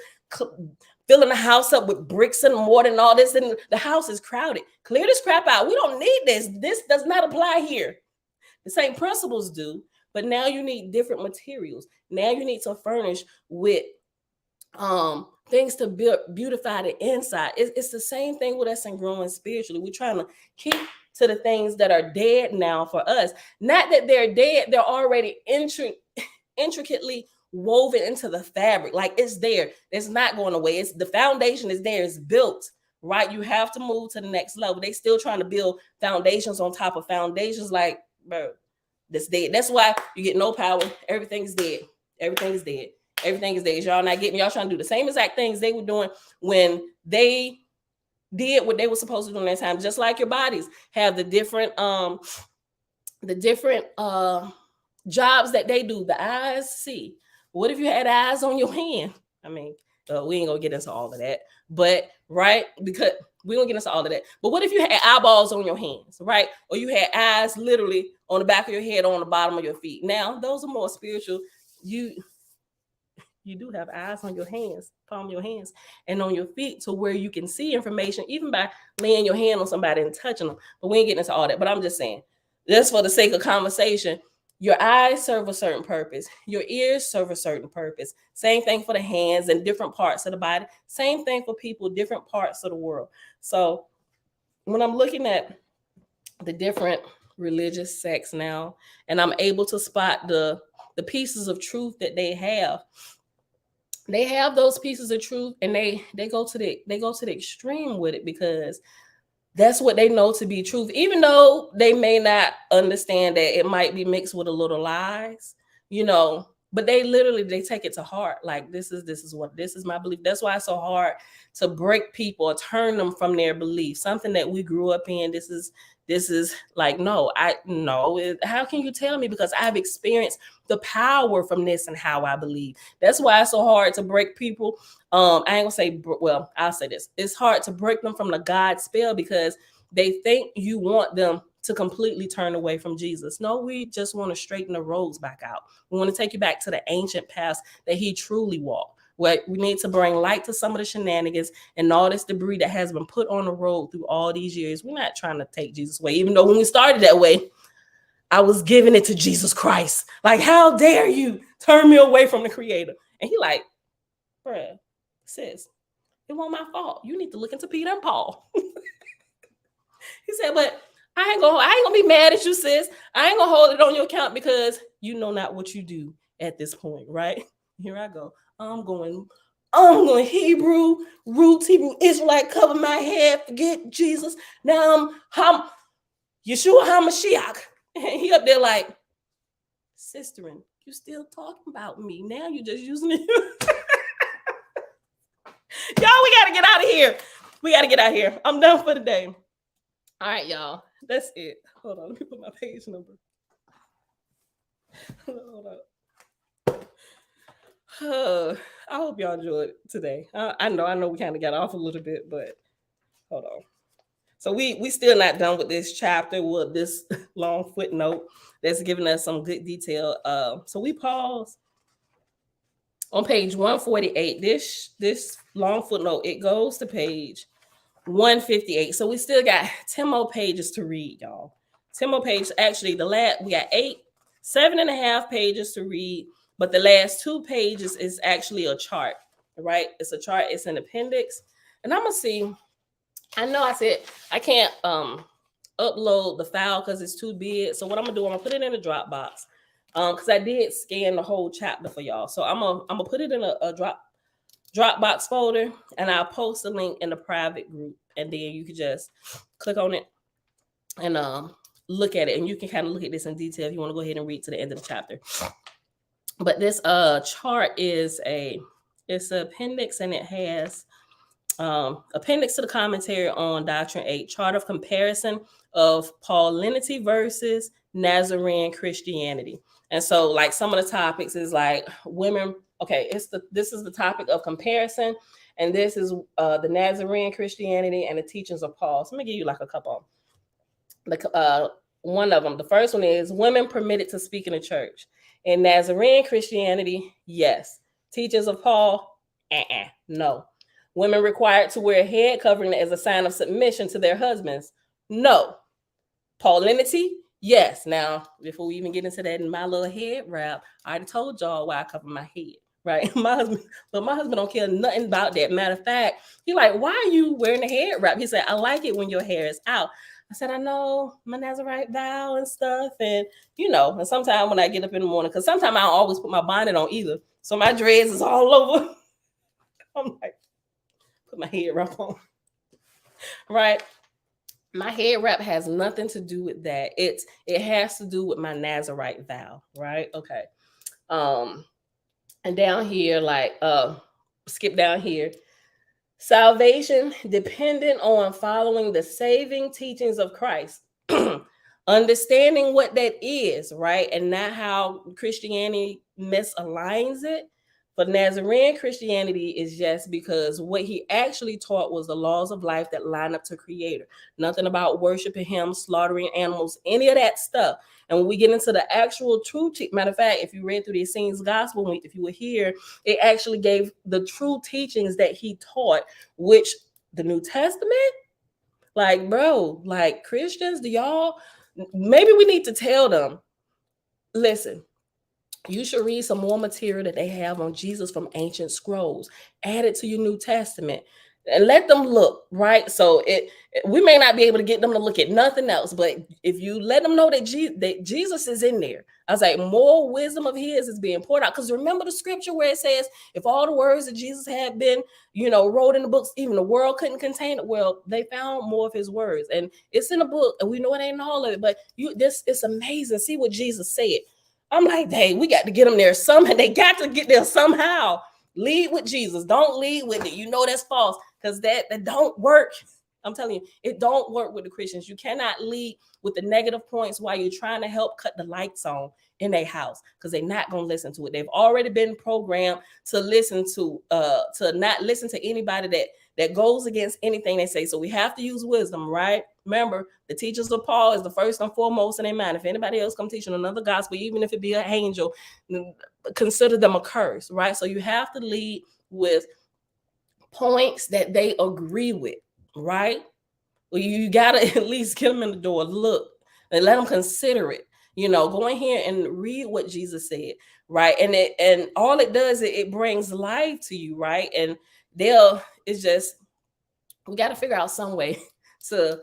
filling the house up with bricks and mortar and all this, and the house is crowded. Clear this crap out. We don't need this. This does not apply here. The same principles do, but now you need different materials. Now you need to furnish with things to beautify the inside. It's the same thing with us and growing spiritually. We're trying to keep to the things that are dead now for us. Not that they're dead, they're already intricately woven into the fabric. Like, it's there. It's not going away. It's the foundation is there. It's built, right? You have to move to the next level. They still trying to build foundations on top of foundations. Like, bro, that's dead. That's why you get no power. Everything's dead. Everything is dead. Everything is dead. Y'all not getting, y'all trying to do the same exact things they were doing when they did what they were supposed to do in that time. Just like your bodies have the different jobs that they do. The eyes see. What if you had eyes on your hand? I mean, we ain't gonna get into all of that, but right, because we don't get into all of that. But what if you had eyeballs on your hands, right? Or you had eyes literally on the back of your head, on the bottom of your feet. Now, those are more spiritual. You do have eyes on your hands, palm of your hands, and on your feet, to where you can see information even by laying your hand on somebody and touching them. But we ain't getting into all that. But I'm just saying, just for the sake of conversation, your eyes serve a certain purpose. Your ears serve a certain purpose. Same thing for the hands and different parts of the body. Same thing for people, different parts of the world. So when I'm looking at the different religious sects now, and I'm able to spot the pieces of truth that they have those pieces of truth, and they go to the extreme with it, because that's what they know to be truth, even though they may not understand that it might be mixed with a little lies, but they take it to heart. Like, this is my belief. That's why it's so hard to break people or turn them from their belief. Something that we grew up in. This is like, no, how can you tell me? Because I've experienced the power from this and how I believe. That's why it's so hard to break people. I ain't gonna say, well, I'll say this. It's hard to break them from the God spell, because they think you want them to completely turn away from Jesus. No, we just want to straighten the roads back out. We want to take you back to the ancient paths that he truly walked. Where we need to bring light to some of the shenanigans and all this debris that has been put on the road through all these years. We're not trying to take Jesus away, even though when we started that way, I was giving it to Jesus Christ. Like, how dare you turn me away from the creator? And he like, bruh, sis, it wasn't my fault. You need to look into Peter and Paul. He said, but I ain't gonna be mad at you, sis. I ain't gonna hold it on your account, because you know not what you do at this point, right? Here I go. I'm going Hebrew roots, Hebrew Israelite, cover my head, forget Jesus. Now I'm Yeshua HaMashiach. And he up there like, sisterin', you still talking about me. Now you just using it. Y'all, we gotta get out of here. I'm done for the day. All right, y'all. That's it. Hold on. Let me put my page number. Hold on. I hope y'all enjoyed today. I know we kind of got off a little bit, but hold on. So we still not done with this chapter with this long footnote that's giving us some good detail. So we pause on page 148. This long footnote, it goes to page 158. So we still got 10 more pages to read, y'all. 10 more pages. Actually, we got 7.5 pages to read But the last 2 pages is actually a chart, right? It's a chart. It's an appendix. And I'm going to see. I know I said I can't upload the file because it's too big. So what I'm going to do, I'm going to put it in a Dropbox because I did scan the whole chapter for y'all. So I'm gonna put it in a Dropbox folder, and I'll post a link in the private group, and then you can just click on it and look at it, and you can kind of look at this in detail if you want to go ahead and read to the end of the chapter. But this chart is it's an appendix, and it has appendix to the commentary on Doctrine 8, chart of comparison of Paulinity versus Nazarene Christianity. And so, like, some of the topics is like women. Okay, this is the topic of comparison, and this is the Nazarene Christianity and the teachings of Paul. So let me give you like a couple. One of them, the first one is women permitted to speak in the church. In Nazarene Christianity, yes. Teachings of Paul, no. Women required to wear a head covering as a sign of submission to their husbands, no. Paulinity, yes. Now, before we even get into that in my little head wrap, I already told y'all why I cover my head, right? My husband don't care nothing about that. Matter of fact, he like, why are you wearing a head wrap? He said, I like it when your hair is out. I said, I know my Nazarite vow and stuff. And, and sometimes when I get up in the morning, because sometimes I don't always put my bonnet on either. So my dreads is all over. I'm like, put my head wrap on. Right? My head wrap has nothing to do with that. It has to do with my Nazarite vow. Right? Okay. And down here, skip down here. Salvation dependent on following the saving teachings of Christ, understanding what that is, right? And not how Christianity misaligns it. But Nazarene Christianity is just because what he actually taught was the laws of life that line up to Creator. Nothing about worshiping him, slaughtering animals, any of that stuff. And when we get into the actual true matter of fact, if you read through the Essenes Gospel, if you were here, it actually gave the true teachings that he taught, which the New Testament, like, bro, like Christians, maybe we need to tell them, listen, you should read some more material that they have on Jesus from ancient scrolls. Add it to your New Testament and let them look, right? So we may not be able to get them to look at nothing else, but if you let them know that Jesus is in there, I was like, more wisdom of his is being poured out. Because remember the scripture where it says, if all the words that Jesus had been, wrote in the books, even the world couldn't contain it. Well, they found more of his words, and it's in a book, and we know it ain't all of it, but it's amazing. See what Jesus said. I'm like, hey, we got to get them there somehow. They got to get there somehow. Lead with Jesus. Don't lead with it. That's false, because that don't work. I'm telling you, it don't work with the Christians. You cannot lead with the negative points while you're trying to help cut the lights on in their house, because they're not going to listen to it. They've already been programmed to not listen to anybody that goes against anything they say. So we have to use wisdom, right? Remember, the teachers of Paul is the first and foremost in their mind. If anybody else come teaching another gospel, even if it be an angel, consider them a curse, right? So you have to lead with points that they agree with, right? Well, you got to at least get them in the door, look, and let them consider it. Go in here and read what Jesus said, right? And all it does is it brings life to you, right? And it's just, we got to figure out some way to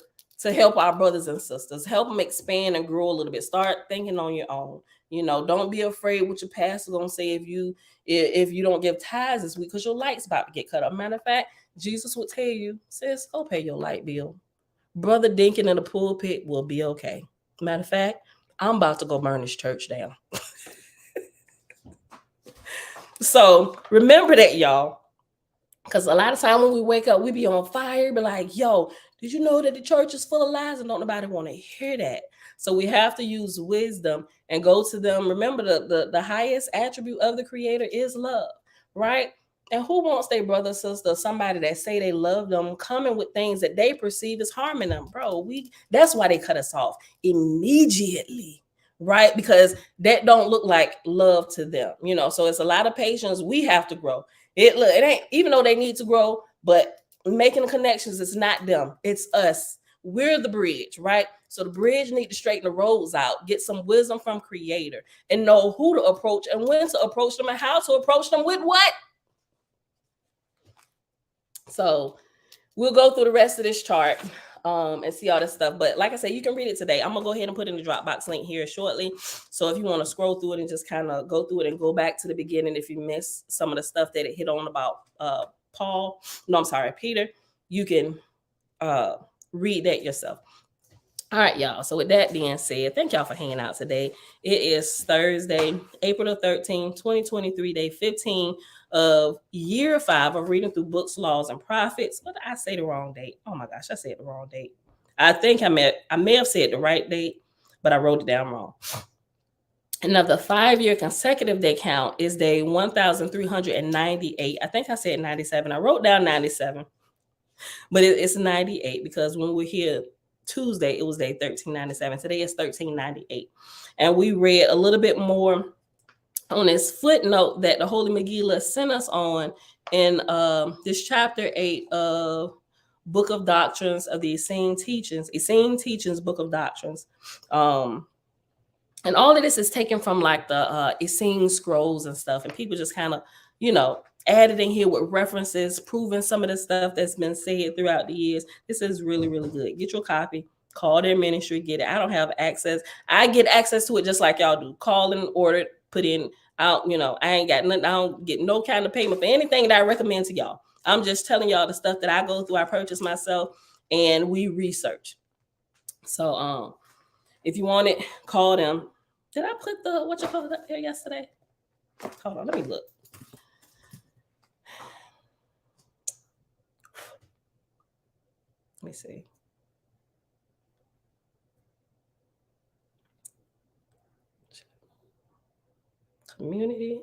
help our brothers and sisters, help them expand and grow a little bit. Start thinking on your own. Don't be afraid what your pastor's gonna say if you don't give tithes this week, because your light's about to get cut off. Matter of fact, Jesus will tell you, sis, go pay your light bill. Brother Dinkin in the pulpit will be okay. Matter of fact, I'm about to go burn this church down. So remember that, y'all. Because a lot of time when we wake up, we be on fire, be like, yo, did you know that the church is full of lies? And don't nobody want to hear that. So we have to use wisdom and go to them. Remember, the highest attribute of the Creator is love, right? And who wants their brother, sister, somebody that say they love them, coming with things that they perceive as harming them? Bro, that's why they cut us off immediately, right? Because that don't look like love to them, So it's a lot of patience. We have to grow. It ain't, even though they need to grow, but making connections is not them, it's us. We're the bridge, right? So the bridge need to straighten the roads out, get some wisdom from Creator, and know who to approach and when to approach them and how to approach them with what. So we'll go through the rest of this chart and see all this stuff. But like I said, you can read it today. I'm gonna go ahead and put in the Dropbox link here shortly. So if you want to scroll through it and just kind of go through it and go back to the beginning, if you missed some of the stuff that it hit on about Peter, you can read that yourself. All right, y'all. So with that being said, thank y'all for hanging out today. It is Thursday, April the 13th, 2023, day 15 of year 5 of reading through Books, Laws, and Profits. What did I say the wrong date? Oh my gosh, I said the wrong date. I think I may have said the right date, but I wrote it down wrong. Another 5-year consecutive day count is day 1,398. I think I said 97. I wrote down 97, but it's 98 because when we're here Tuesday, it was day 1397. Today is 1398. And we read a little bit more on this footnote that the Holy Megillah sent us on in this chapter 8 of Book of Doctrines of the Essene Teachings, Book of Doctrines. And all of this is taken from like the Essene scrolls and stuff. And people just kind of, added in here with references, proving some of the stuff that's been said throughout the years. This is really, really good. Get your copy. Call their ministry. Get it. I don't have access. I get access to it just like y'all do. Call and order it, put in out. I ain't got nothing. I don't get no kind of payment for anything that I recommend to y'all. I'm just telling y'all the stuff that I go through. I purchase myself and we research. So if you want it, call them. Did I put the what you call it up there yesterday? Hold on, let me look. Let me see. Community.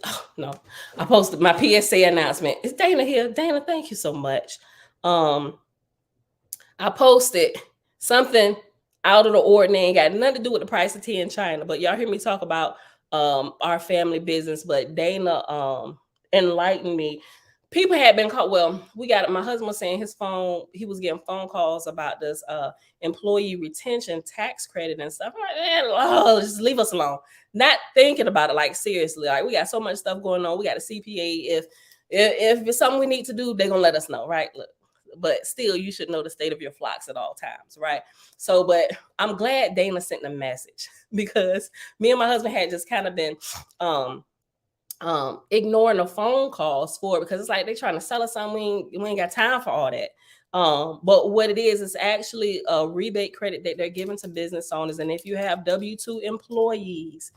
Oh, no. I posted my PSA announcement. Is Dana here? Dana, thank you so much. I posted something out of the ordinary. Ain't got nothing to do with the price of tea in China. But y'all hear me talk about our family business. But Dana enlightened me. People had been called. Well, my husband was saying his phone, he was getting phone calls about this employee retention tax credit and stuff. I'm like, just leave us alone. Not thinking about it, like seriously. Like we got so much stuff going on. We got a CPA. If it's something we need to do, they're gonna let us know, right? Look, but still, you should know the state of your flocks at all times, right? So, but I'm glad Dana sent the message because me and my husband had just kind of been ignoring the phone calls for it because it's like they're trying to sell us something. We ain't got time for all that. But what it is actually a rebate credit that they're giving to business owners. And if you have W-2 employees,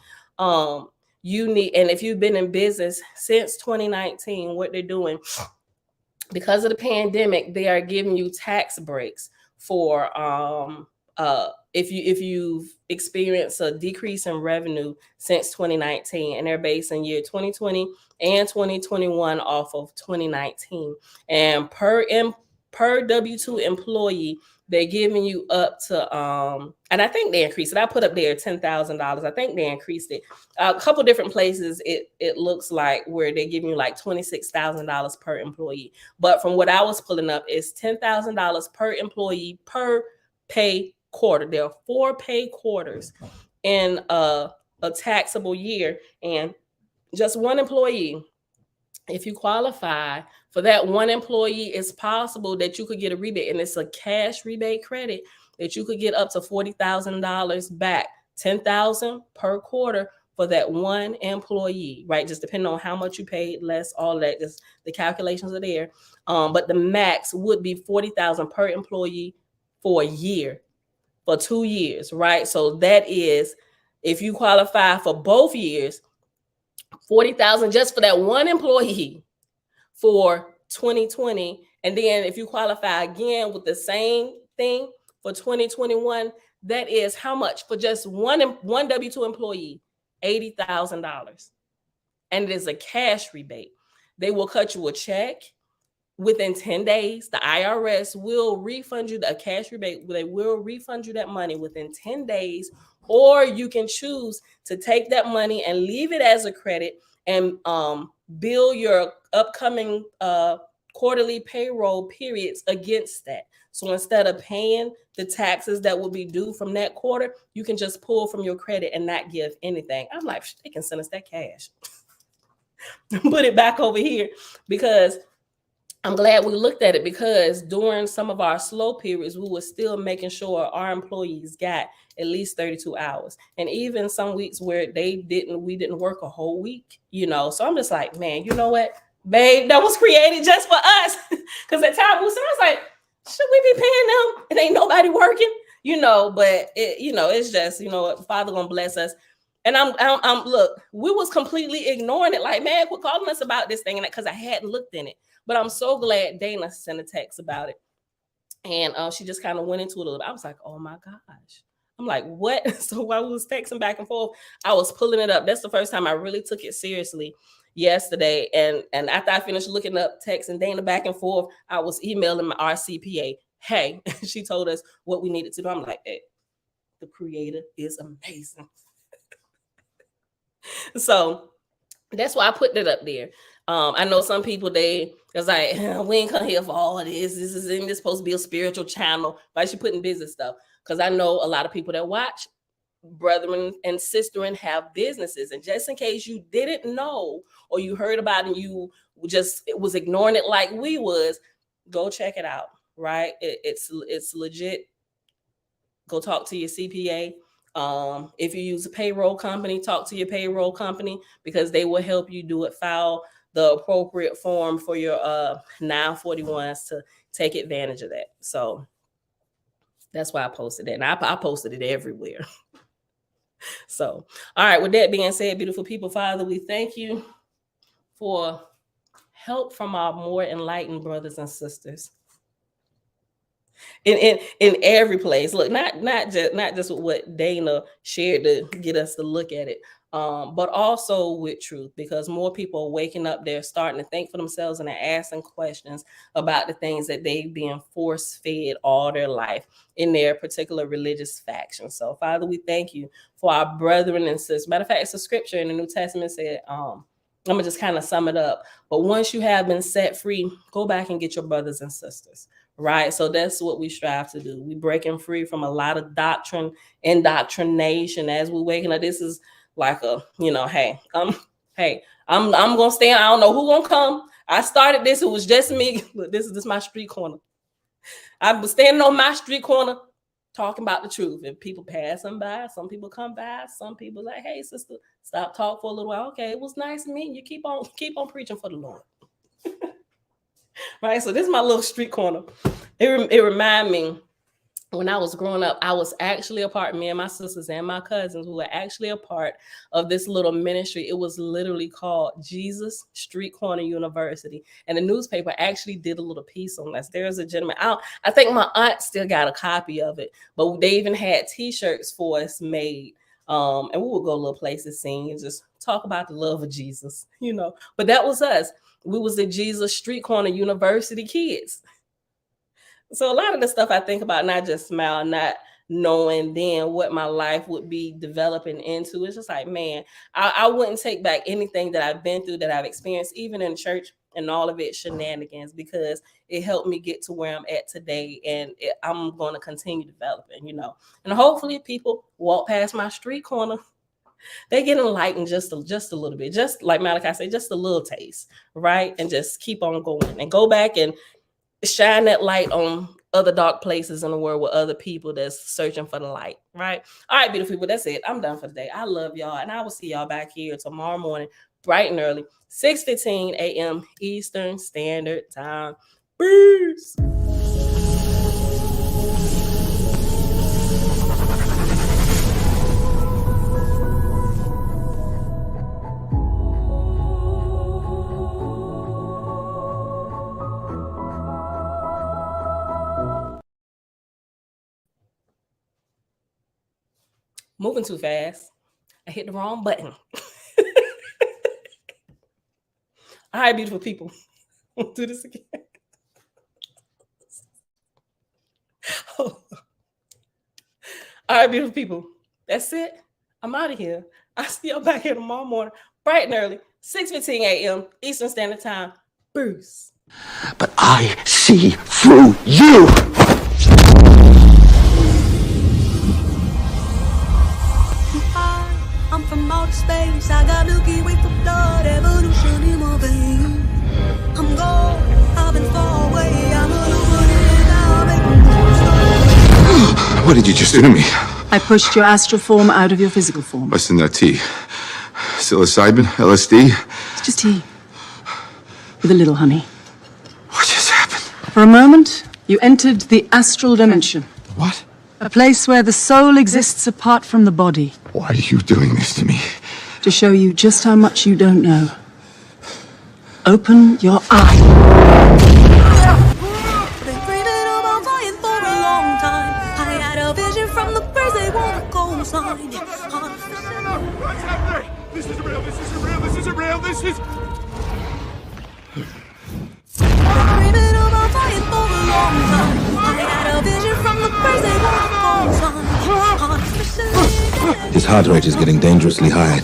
you need, and if you've been in business since 2019, what they're doing, because of the pandemic, they are giving you tax breaks for if you've experienced a decrease in revenue since 2019, and they're based in year 2020 and 2021 off of 2019. And per W-2 employee, they're giving you up to and I think they increased it. I put up there $10,000. I think they increased it. A couple different places it looks like where they're giving you like $26,000 per employee. But from what I was pulling up, it's $10,000 per employee per pay quarter. There are 4 pay quarters in a taxable year, and just one employee. If you qualify for that one employee, it's possible that you could get a rebate, and it's a cash rebate credit that you could get up to $40,000 back, $10,000 per quarter for that one employee, right? Just depending on how much you paid, less, all of that. Just the calculations are there. But the max would be $40,000 per employee for a year, for 2 years, right? So that is, if you qualify for both years, $40,000 just for that one employee for 2020. And then if you qualify again with the same thing for 2021, that is how much for just one W-2 employee? $80,000. And it is a cash rebate. They will cut you a check within 10 days. The IRS will refund you a cash rebate. They will refund you that money within 10 days, or you can choose to take that money and leave it as a credit and bill your upcoming quarterly payroll periods against that. So instead of paying the taxes that will be due from that quarter, you can just pull from your credit and not give anything. I'm like, they can send us that cash. Put it back over here, because I'm glad we looked at it, because during some of our slow periods, we were still making sure our employees got at least 32 hours. And even some weeks where we didn't work a whole week, So I'm just like, man, you know what, babe, that was created just for us. Because at times I was like, should we be paying them? It ain't nobody working, but it's just, Father gonna bless us. And I'm look, we was completely ignoring it. Like, man, quit calling us about this thing, and because I hadn't looked in it. But I'm so glad Dana sent a text about it. And she just kind of went into it a little bit. I was like, oh my gosh. I'm like, what? So while we was texting back and forth, I was pulling it up. That's the first time I really took it seriously yesterday. And after I finished looking up texting Dana back and forth, I was emailing my RCPA. Hey, she told us what we needed to do. I'm like, hey, the creator is amazing. So that's why I put that up there. I know some people, it's like, we ain't come here for all of this. This is supposed to be a spiritual channel. Why is she putting business stuff? Because I know a lot of people that watch brethren and sisterin have businesses. And just in case you didn't know, or you heard about it and you just was ignoring it like we was, go check it out, right? It's legit. Go talk to your CPA. If you use a payroll company, talk to your payroll company, because they will help you do it. File the appropriate form for your 941s to take advantage of that. So that's why I posted it. And I posted it everywhere. So, all right, with that being said, beautiful people, Father, we thank you for help from our more enlightened brothers and sisters. In every place. Look, not just with what Dana shared to get us to look at it, but also with truth, because more people are waking up. They're starting to think for themselves, and they're asking questions about the things that they've been force-fed all their life in their particular religious faction. So, Father, we thank you for our brethren and sisters. Matter of fact, it's a scripture in the New Testament said, I'm gonna just kind of sum it up. But once you have been set free, go back and get your brothers and sisters. Right. So that's what we strive to do. We breaking free from a lot of doctrine, indoctrination as we're waking up. This is like a, hey, I'm gonna stand. I don't know who gonna come. I started this. It was just me. Look, this is my street corner. I was standing on my street corner talking about the truth. And people passing by, some people come by, some people like, hey, sister, stop talk for a little while. Okay, it was nice meeting you. Keep on preaching for the Lord. Right. So this is my little street corner. It reminded me, when I was growing up, I was actually a part, me and my sisters and my cousins, who were actually a part of this little ministry. It was literally called Jesus Street Corner University. And the newspaper actually did a little piece on this. There's a gentleman, I think my aunt still got a copy of it, but they even had t-shirts for us made. And we would go little places, sing, and just talk about the love of Jesus, But that was us. We was the Jesus Street Corner University kids. So a lot of the stuff I think about, not just smile, not knowing then what my life would be developing into. It's just like, man, I wouldn't take back anything that I've been through, that I've experienced, even in church, and all of it shenanigans, because it helped me get to where I'm at today. And I'm going to continue developing, and hopefully people walk past my street corner, they get enlightened just a little bit, just like Malachi said, just a little taste, right? And just keep on going and go back and shine that light on other dark places in the world with other people that's searching for the light, right? All right, beautiful people, that's it. I'm done for today. I love y'all, and I will see y'all back here tomorrow morning, bright and early, 6:15 a.m. Eastern Standard Time. Peace. Moving too fast. I hit the wrong button. All right, beautiful people. We'll do this again. All right, beautiful people. That's it. I'm out of here. I'll see y'all back here tomorrow morning, bright and early, 6:15 a.m. Eastern Standard Time. Bruce. But I see through you! I'm from outer space, I got Milky Way for blood, evolution in my veins. I'm gold, I've been far away, I'm illuminated now, making moves. What did you just do to me? I pushed your astral form out of your physical form. What's in that tea? Psilocybin? LSD? It's just tea. With a little honey. What just happened? For a moment, you entered the astral dimension. What? A place where the soul exists apart from the body. Why are you doing this to me? To show you just how much you don't know. Open your eye. Been dreaming about flying for a long time. I had a vision from the birds, they want a cold sign. What's happening? This isn't real, this isn't real, this isn't real, this is... Dreaming about flying for a long time. I had a vision from the birds, they want a cold sign. His heart rate is getting dangerously high.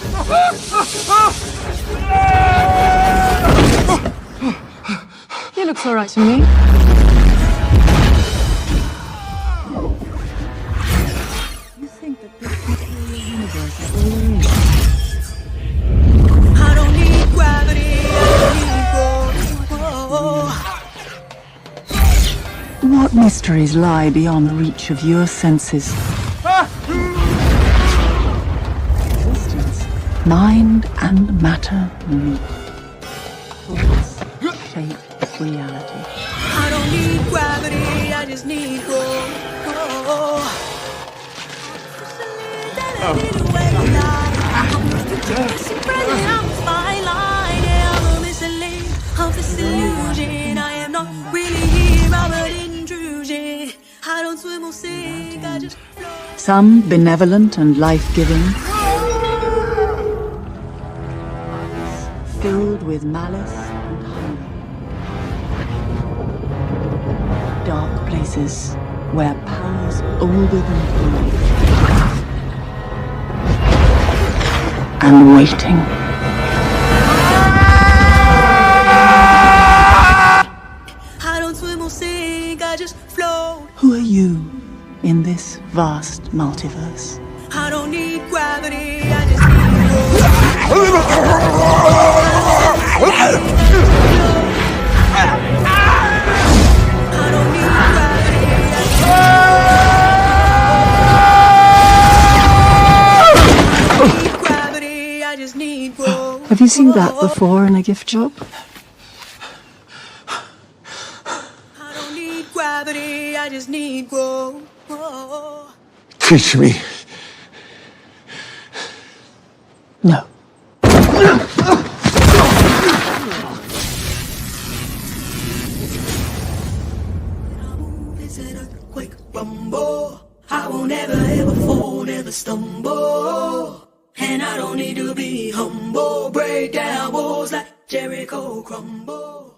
He looks all right to me. You think that this material universe is all there is? I don't need gravity, I need What mysteries lie beyond the reach of your senses? Existence, mind and matter meet. Thoughts shape reality. I don't need gravity, I just need growth. I'm a fine line, yeah, I'm a mislead of this illusion. I am not really here, I'm an intrusion. I don't swim or sink, I just float. Some benevolent and life-giving, filled with malice and hunger. Dark places where powers older than time and waiting. I don't swim or sink, I just float. Who are you in this vast multiverse? I don't need gravity, I just need I don't need gravity, I just need growth. Have you seen that before in a gift shop? I don't need gravity, I just need growth. Teach me. No. It's an earthquake rumble. I won't ever ever fall, never stumble. And I don't need to be humble. Break down walls like Jericho crumble.